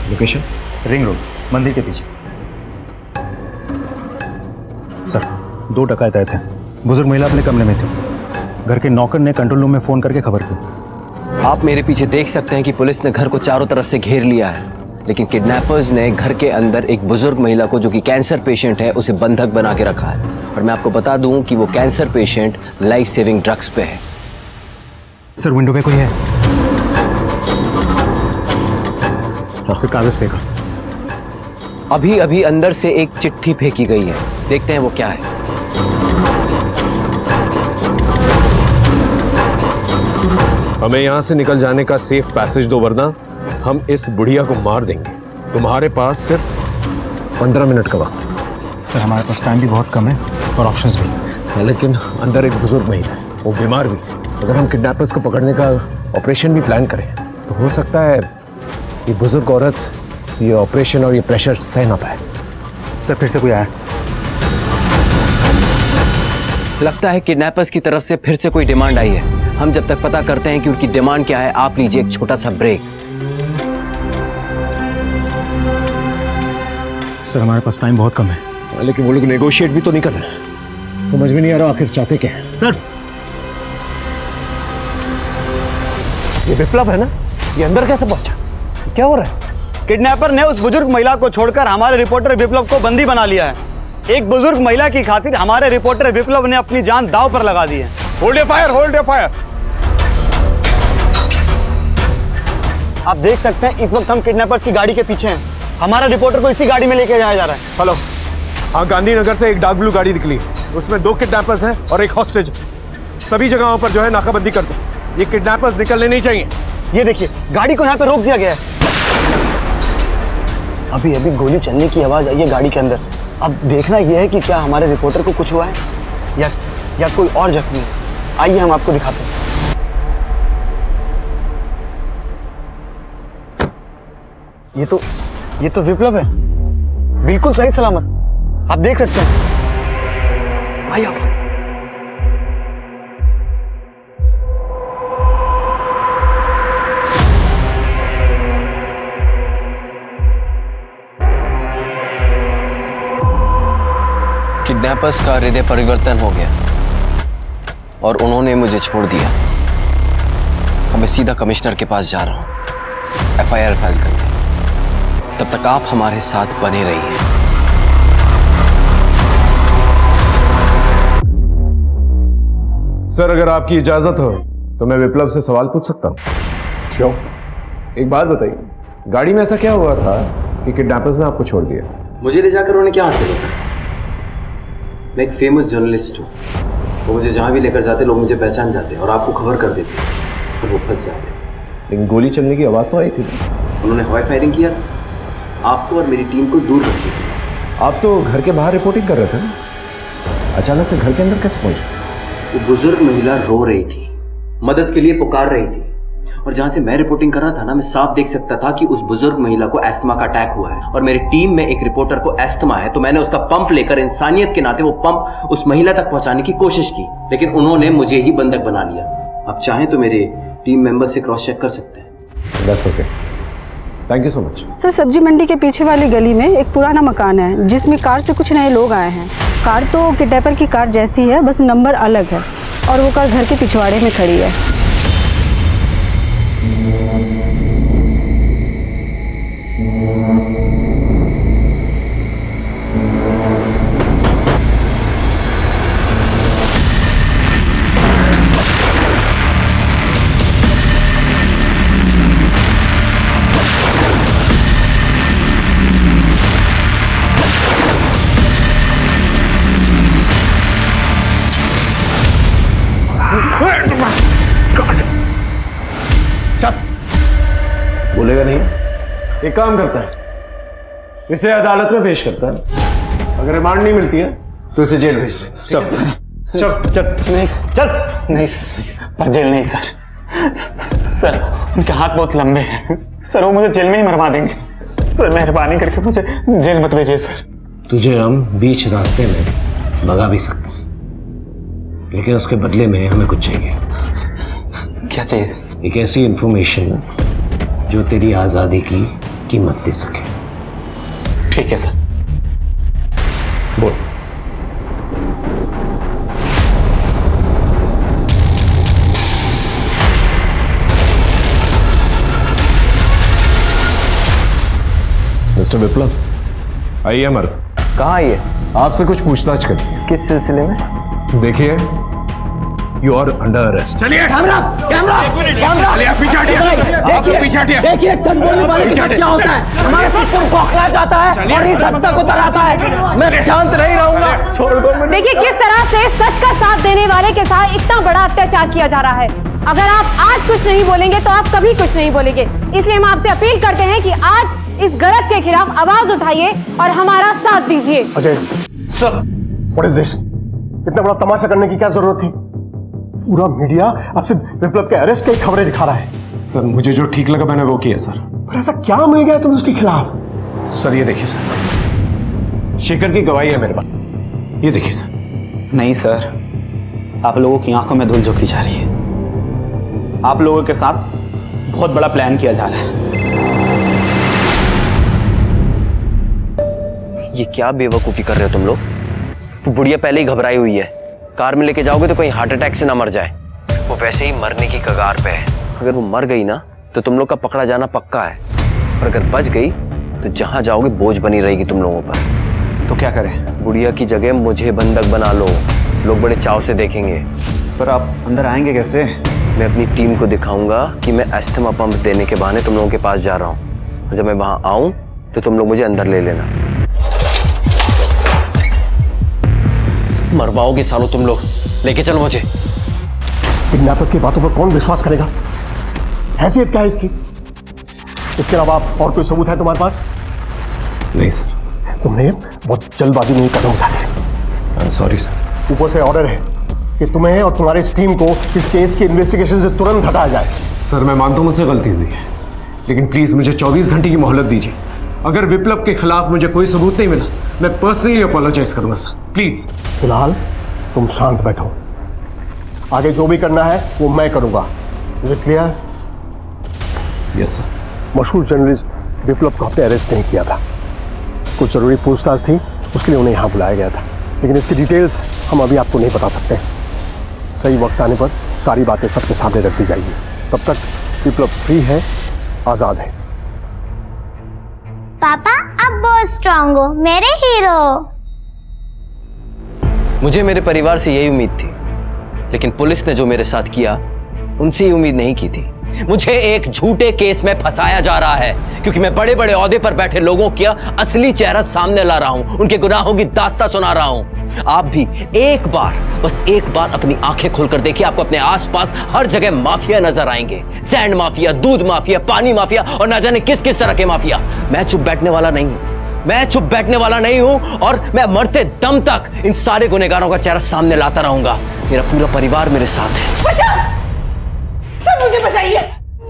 [SPEAKER 12] लोकेशन?
[SPEAKER 11] रिंग रोड, मंदिर के पीछे। सर 2 डकैत आए थे, बुजुर्ग महिला अपने कमरे में थी। घर के नौकर ने कंट्रोल रूम में फोन करके खबर की।
[SPEAKER 3] आप मेरे पीछे देख सकते हैं कि पुलिस ने घर को चारों तरफ से घेर लिया है, लेकिन किडनैपर्स ने घर के अंदर एक बुजुर्ग महिला को जो कि कैंसर पेशेंट है उसे बंधक बना के रखा है। और मैं आपको बता दूं कि वो cancer patient life saving drugs पे है।
[SPEAKER 11] सर विंडो पे कोई है? फिर कागज फेंका।
[SPEAKER 3] अभी अभी अंदर से एक चिट्ठी फेंकी गई है, देखते हैं वो क्या है।
[SPEAKER 12] हमें यहां से निकल जाने का सेफ पैसेज दो, वरना हम इस बुढ़िया को मार देंगे। तुम्हारे पास सिर्फ 15 मिनट का वक्त है।
[SPEAKER 11] सर हमारे पास टाइम भी बहुत कम है और ऑप्शंस भी।
[SPEAKER 12] लेकिन अंदर एक बुजुर्ग महिला है, वो बीमार भी। अगर हम किडनैपर्स को पकड़ने का ऑपरेशन भी प्लान करें तो हो सकता है ये बुजुर्ग औरत ये ऑपरेशन और ये प्रेशर सह ना पाए।
[SPEAKER 11] सर फिर से कोई आया?
[SPEAKER 3] लगता है किडनैपर्स की तरफ से फिर से कोई डिमांड आई है। हम जब तक पता करते हैं कि उनकी डिमांड क्या है, आप लीजिए एक छोटा सा ब्रेक।
[SPEAKER 11] सर हमारे पास टाइम बहुत कम है।
[SPEAKER 12] लेकिन वो लोग नेगोशिएट भी तो नहीं कर रहे। समझ में नहीं आ रहा आखिर चाहते क्या है।
[SPEAKER 11] सर
[SPEAKER 12] ये विप्लव है ना, ये अंदर कैसे पहुंचा? क्या हो रहा है?
[SPEAKER 17] किडनैपर ने उस बुजुर्ग महिला को छोड़कर हमारे रिपोर्टर विप्लव को बंदी बना लिया है। एक बुजुर्ग महिला की खातिर हमारे रिपोर्टर विप्लव ने अपनी जान दांव पर लगा दी है।
[SPEAKER 18] Hold your fire, hold your fire.
[SPEAKER 17] आप देख सकते हैं इस वक्त हम किडनैपर्स की गाड़ी के पीछे हैं। हमारा रिपोर्टर को इसी गाड़ी में लेके जाया जा रहा है।
[SPEAKER 18] हेलो, हाँ गांधीनगर से एक डार्क ब्लू गाड़ी निकली, उसमें 2 किडनैपर्स हैं और एक हॉस्टेज। सभी जगहों पर जो है नाकाबंदी कर दो। ये किडनैपर्स निकलने नहीं चाहिए।
[SPEAKER 17] ये देखिए, गाड़ी को यहाँ पे रोक दिया गया है। अभी अभी गोली चलने की आवाज आई है गाड़ी के अंदर से। अब देखना यह है कि क्या हमारे रिपोर्टर को कुछ हुआ है या कोई और जख्मी है। आइए हम आपको दिखाते हैं। ये तो विप्लव है, बिल्कुल सही सलामत, आप देख सकते हैं। आइए आप।
[SPEAKER 16] किडनैपर्स का हृदय परिवर्तन हो गया और उन्होंने मुझे छोड़ दिया। अब मैं सीधा कमिश्नर के पास जा रहा हूं एफआईआर फाइल करने। तब तक आप हमारे साथ बने रहिए।
[SPEAKER 18] सर, अगर आपकी इजाजत हो तो मैं विप्लव से सवाल पूछ सकता हूँ? श्योर। एक बात बताइए, गाड़ी में ऐसा क्या हुआ था कि किडनैपर्स ने आपको छोड़ दिया?
[SPEAKER 16] मुझे ले जाकर उन्हें क्या हासिल होता? मैं एक फेमस जर्नलिस्ट हूँ। वो मुझे जहाँ भी लेकर जाते लोग मुझे पहचान जाते और आपको खबर कर देते और वो फंस जाते।
[SPEAKER 18] लेकिन गोली चलने की आवाज़ तो आई थी।
[SPEAKER 16] उन्होंने हवाई फायरिंग किया, आपको और मेरी टीम को दूर रख दिया।
[SPEAKER 18] आप तो घर के बाहर रिपोर्टिंग कर रहे थे ना, अचानक से घर के अंदर कैसे पहुंचे?
[SPEAKER 16] वो बुजुर्ग महिला रो रही थी, मदद के लिए पुकार रही थी, और जहां से मैं रिपोर्टिंग कर रहा था ना, मैं साफ देख सकता था कि उस बुजुर्ग महिला को एस्थमा का अटैक हुआ है और मेरी टीम में एक रिपोर्टर को एस्थमा है। तो मैंने उसका पंप लेकर इंसानियत के नाते वो पंप उस महिला तक पहुंचाने की कोशिश की, लेकिन उन्होंने मुझे ही बंधक बना लिया। आप चाहें तो मेरे टीम मेंबर से क्रॉस चेक कर सकते हैं।
[SPEAKER 18] That's okay. Thank you so much.
[SPEAKER 19] Sir, सब्जी मंडी के पीछे वाली गली में एक पुराना मकान है जिसमें कार से कुछ नए लोग आए हैं। कार तो किडनैपर की कार जैसी है, बस नंबर अलग है और वो कार घर के पिछवाड़े में खड़ी है।
[SPEAKER 18] बोलेगा नहीं। एक काम करता है, इसे अदालत में पेश करता है। अगर रिमांड नहीं मिलती है तो इसे जेल भेज दे।
[SPEAKER 17] चल नहीं चल नहीं पर जेल नहीं सर, उनके हाथ बहुत लंबे हैं सर, वो मुझे जेल में ही मरवा देंगे सर। मेहरबानी करके मुझे जेल मत भेजिए सर।
[SPEAKER 12] तुझे हम बीच रास्ते में भगा भी सकते हैं, लेकिन उसके बदले में हमें कुछ चाहिए।
[SPEAKER 17] क्या चाहिए?
[SPEAKER 12] एक ऐसी इंफॉर्मेशन जो तेरी आजादी की कीमत दे सके।
[SPEAKER 17] ठीक है सर।
[SPEAKER 12] बोल।
[SPEAKER 18] मिस्टर विप्लव, आइए हमारे साथ।
[SPEAKER 17] कहाँ आइए?
[SPEAKER 18] आपसे कुछ पूछताछ करनी है।
[SPEAKER 17] किस सिलसिले में?
[SPEAKER 18] देखिए, यू आर अंडर अरेस्ट।
[SPEAKER 3] चलिए कैमरा कैमरा कैमरा
[SPEAKER 18] पीछे हटिए।
[SPEAKER 3] देखिए बोलने वाले के साथ क्या होता है। हमारा सिस्टम खोखला जाता है और इस हद तक उतर आता है। मैं शांत नहीं रहूंगा। छोड़ दो।
[SPEAKER 2] देखिए किस तरह से सच का साथ देने वाले के साथ इतना बड़ा अत्याचार किया जा रहा है। अगर आप आज कुछ नहीं बोलेंगे तो आप कभी कुछ नहीं बोलेंगे। इसलिए हम आपसे अपील करते हैं कि आज इस गलत के खिलाफ आवाज उठाइए और हमारा साथ दीजिए।
[SPEAKER 12] Ajay sir, what is this? इतना बड़ा तमाशा करने की क्या जरूरत थी? पूरा मीडिया आपसे विप्लव के अरेस्ट की खबरें दिखा रहा है।
[SPEAKER 18] सर, मुझे जो ठीक लगा मैंने वो किया सर।
[SPEAKER 12] पर ऐसा क्या मिल गया तुम्हें उसके खिलाफ?
[SPEAKER 18] सर ये देखिए सर, शेखर की गवाही है मेरे पास। ये देखिए सर।
[SPEAKER 17] नहीं सर, आप लोगों की आंखों में धूल झोंकी जा रही है। आप लोगों के साथ बहुत बड़ा प्लान किया जा रहा है।
[SPEAKER 16] ये क्या बेवकूफी कर रहे हो तुम लोग? तो बुढ़िया पहले ही घबराई हुई है। कार में लेके जाओगे तो कहीं हार्ट अटैक से ना मर जाए। वो वैसे ही मरने की कगार पे है। अगर वो मर गई ना तो तुम लोग का पकड़ा जाना पक्का है, और अगर बच गई तो जहां जाओगे बोझ बनी रहेगी तुम लोगों पर।
[SPEAKER 17] तो क्या करें?
[SPEAKER 16] बुढ़िया की जगह मुझे बंधक बना लो, लोग बड़े चाव से देखेंगे।
[SPEAKER 17] पर आप अंदर आएंगे कैसे?
[SPEAKER 16] मैं अपनी टीम को दिखाऊंगा कि मैं एस्थमा पंप देने के बहाने तुम लोगों के पास जा रहा हूँ, और जब मैं वहां आऊं तो तुम लोग मुझे अंदर ले लेना। मरवाओगे सालों तुम लोग, लेके चलो मुझे।
[SPEAKER 12] किडनैपर की बातों पर कौन विश्वास करेगा? हैसियत क्या है इसकी? इसके अलावा और कोई सबूत है तुम्हारे पास?
[SPEAKER 18] नहीं सर।
[SPEAKER 12] तुमने बहुत जल्दबाजी में ये कदम उठा लिया।
[SPEAKER 18] I am sorry sir.
[SPEAKER 12] ऊपर से ऑर्डर है कि तुम्हें और तुम्हारे इस टीम को इस केस की इन्वेस्टिगेशन से तुरंत हटाया जाए।
[SPEAKER 18] सर मैं मानता हूं मुझसे गलती हुई है, लेकिन प्लीज मुझे 24 घंटे की मोहलत दीजिए। अगर विप्लव के खिलाफ मुझे कोई सबूत नहीं मिला, मैं पर्सनली अपोलोजाइज करूंगा सर, प्लीज।
[SPEAKER 12] फिलहाल तुम शांत बैठो, आगे जो भी करना है वो मैं करूंगा। मुझे क्लियर?
[SPEAKER 18] Yes sir.
[SPEAKER 12] मशहूर जर्नलिस्ट विप्लव को हमने अरेस्ट नहीं किया था। कुछ जरूरी पूछताछ थी, उसके लिए उन्हें यहाँ बुलाया गया था, लेकिन इसकी डिटेल्स हम अभी आपको नहीं बता सकते। सही वक्त आने पर सारी बातें सबके सामने रख दी जाएगी। तब तक विप्लव फ्री है, आजाद है।
[SPEAKER 15] पापा अब बहुत स्ट्रांग हो, मेरे हीरो।
[SPEAKER 3] मुझे मेरे परिवार से यही उम्मीद थी, लेकिन पुलिस ने जो मेरे साथ किया उनसे ये उम्मीद नहीं की थी। मुझे एक झूठे केस में फंसाया जा रहा है क्योंकि मैं बड़े बड़े ओहदे पर बैठे लोगों का असली चेहरा सामने ला रहा हूं, उनके गुनाहों की दास्तां सुना रहा हूं। आप भी एक बार, बस एक बार अपनी आंखें खोलकर देखिए, आपको अपने आसपास हर जगह माफिया नजर आएंगे। सैंड माफिया, दूध माफिया, पानी माफिया और ना जाने किस किस तरह के माफिया। मैं चुप बैठने वाला नहीं हूं, मैं चुप बैठने वाला नहीं हूं और मैं मरते दम तक इन सारे गुनहगारों का चेहरा सामने लाता रहूंगा। मेरा पूरा परिवार मेरे साथ है।
[SPEAKER 20] सब मुझे बचाइए,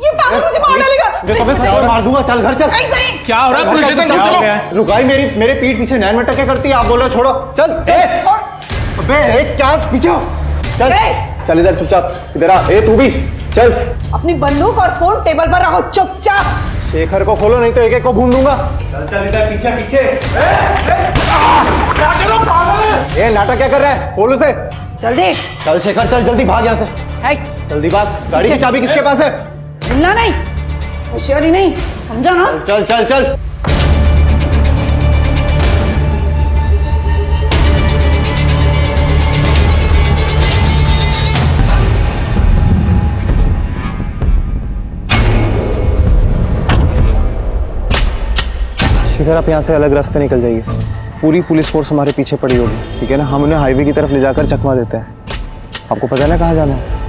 [SPEAKER 20] ये पागल मुझे मार डालेगा।
[SPEAKER 12] मार दूंगा, चल घर चल।
[SPEAKER 20] नहीं।
[SPEAKER 13] क्या हो रहा है? पुलिस स्टेशन चलो।
[SPEAKER 9] रुकाई मेरे पीठ पीछे नैन मटक क्या करती है? आप बोल रहे हो छोड़ो। चल अबे एक चांस पीछे चल। चल इधर चुपचाप, इधर आ। तू भी चल।
[SPEAKER 20] अपनी बंदूक और फोन टेबल पर रखो चुपचाप।
[SPEAKER 9] शेखर को खोलो, नहीं तो एक एक को भून दूंगा। चल चल इधर पीछे पीछे। ये नाटक क्या कर रहा है? खोल उसे।
[SPEAKER 20] जल्दी
[SPEAKER 9] चल शेखर चल, जल्दी भाग यहाँ से। जल्दी भाग। गाड़ी की चाबी किसके पास है?
[SPEAKER 20] मिलना नहीं, होशियारी नहीं, समझा ना?
[SPEAKER 9] चल चल चल। शेखर आप यहाँ से अलग रास्ते निकल जाइए, पूरी पुलिस फोर्स हमारे पीछे पड़ी होगी, ठीक है ना? हम उन्हें हाईवे की तरफ ले जाकर चकमा देते हैं। आपको पता है ना कहाँ जाना है?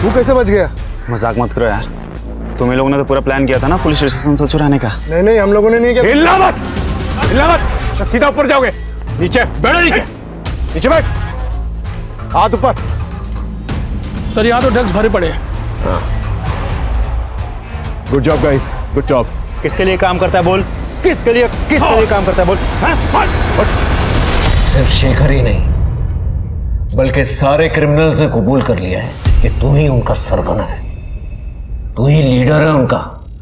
[SPEAKER 12] तू कैसे बच गया?
[SPEAKER 11] मजाक मत करो यार, तुम्हें लोगों ने तो पूरा प्लान किया था ना पुलिस स्टेशन से चुराने का।
[SPEAKER 12] नहीं हम लोगों ने नहीं किया।
[SPEAKER 18] हिलना मत, हिलना मत, सीधा ऊपर जाओगे। नीचे बैठो, नीचे बैठ, हाथ ऊपर।
[SPEAKER 13] सर यहाँ तो ड्रग्स भरे पड़े हैं।
[SPEAKER 18] Good job guys, good job.
[SPEAKER 11] किसके लिए काम करता है बोल? किसके लिए काम करता है बोल?
[SPEAKER 12] सिर्फ शेखर ही नहीं, बल्कि सारे क्रिमिनल्स ने कबूल कर लिया है कि तू ही उनका सरगना है, तू ही लीडर है उनका,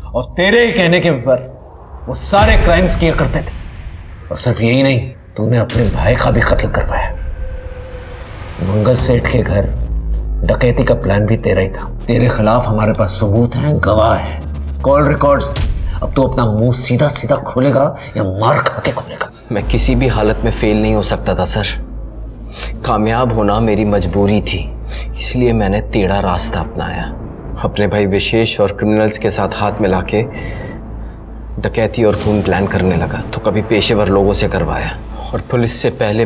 [SPEAKER 12] और तेरे ही कहने के पर वो सारे क्राइम्स किया करते थे। और सिर्फ यही नहीं, तूने अपने भाई का भी कत्ल करवाया। मंगल सेठ के घर डकैती का प्लान भी तेरा ही था। तेरे खिलाफ हमारे पास सबूत हैं, गवाह है, कॉल रिकॉर्ड्स। अब तू अपना मुंह सीधा सीधा खोलेगा या मार खा के खोलेगा?
[SPEAKER 3] मैं किसी भी हालत में फेल नहीं हो सकता था सर। कामयाब होना मेरी मजबूरी थी, इसलिए मैंने टेढ़ा रास्ता अपनाया। अपने भाई विशेष और क्रिमिनल्स के साथ हाथ मिला के डकैती और खून प्लान करने लगा, तो कभी पेशेवर लोगों से करवाया और पुलिस से पहले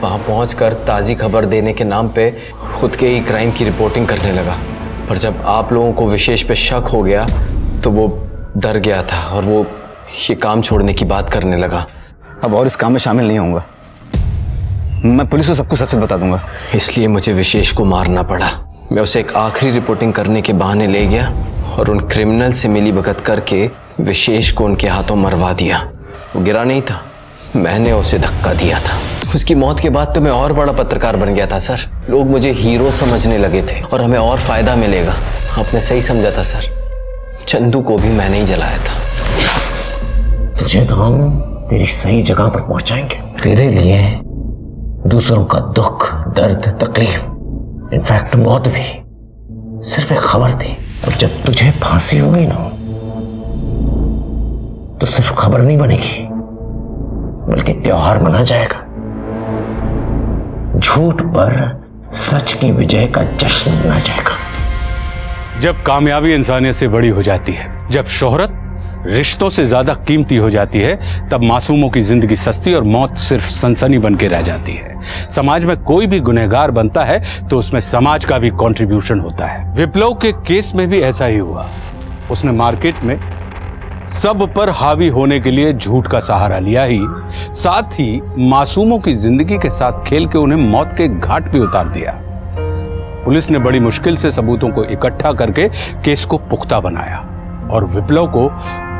[SPEAKER 3] वहाँ पहुंचकर ताज़ी खबर देने के नाम पे खुद के ही क्राइम की रिपोर्टिंग करने लगा। पर जब आप लोगों को विशेष पे शक हो गया तो वो डर गया था और वो ये काम छोड़ने की बात करने लगा।
[SPEAKER 11] अब और इस काम में शामिल नहीं होऊंगा, मैं पुलिस को सब कुछ सच बता दूंगा।
[SPEAKER 3] इसलिए मुझे विशेष को मारना पड़ा। मैं उसे एक आखिरी रिपोर्टिंग करने के बहाने ले गया और उन क्रिमिनल से मिली भगत करके विशेष को उनके हाथों मरवा दिया। वो गिरा नहीं था, मैंने उसे धक्का दिया था। उसकी मौत के बाद तो मैं और बड़ा पत्रकार बन गया था सर। लोग मुझे हीरो समझने लगे थे और हमें और फायदा मिलेगा। आपने सही समझा था सर, चंदू को भी मैंने ही जलाया था।
[SPEAKER 12] तुझे तो हम तेरी सही जगह पर पहुंचाएंगे। तेरे लिए दूसरों का दुख, दर्द, तकलीफ, इनफैक्ट मौत भी सिर्फ एक खबर थी। और जब तुझे फांसी होगी ना, तो सिर्फ खबर नहीं बनेगी, बल्कि त्योहार मना जाएगा। झूठ पर सच की विजय का जश्न मनाया जाएगा।
[SPEAKER 5] जब कामयाबी इंसानियत से बड़ी हो जाती है, जब शोहरत रिश्तों से ज्यादा कीमती हो जाती है, तब मासूमों की जिंदगी सस्ती और मौत सिर्फ सनसनी बन के रह जाती है। समाज में कोई भी गुनहगार बनता है तो उसमें समाज का भी कंट्रीब्यूशन होता है। विप्लव के केस में भी ऐसा ही हुआ। उसने मार्केट में सब पर हावी होने के लिए झूठ का सहारा लिया ही, साथ ही मासूमों की जिंदगी के साथ खेल के उन्हें मौत के घाट भी उतार दिया। पुलिस ने बड़ी मुश्किल से सबूतों को इकट्ठा करके केस को पुख्ता बनाया और विप्लव को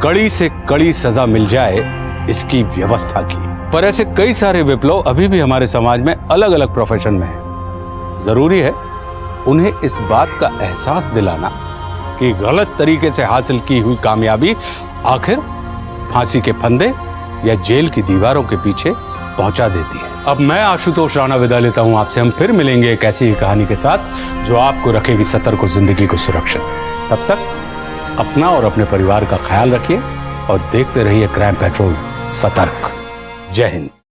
[SPEAKER 5] कड़ी से कड़ी सजा मिल जाए इसकी व्यवस्था की। पर ऐसे कई सारे विप्लव अभी भी हमारे समाज में अलग अलग प्रोफेशन में हैं। जरूरी है उन्हें इस बात का एहसास दिलाना कि गलत तरीके से हासिल की हुई कामयाबी आखिर फांसी के फंदे या जेल की दीवारों के पीछे पहुंचा देती है। अब मैं आशुतोष राणा विदा लेता हूं आपसे। हम फिर मिलेंगे एक ऐसी ही कहानी के साथ जो आपको रखेगी सतर्क और जिंदगी को सुरक्षित। तब तक अपना और अपने परिवार का ख्याल रखिए और देखते रहिए क्राइम पेट्रोल सतर्क। जय हिंद।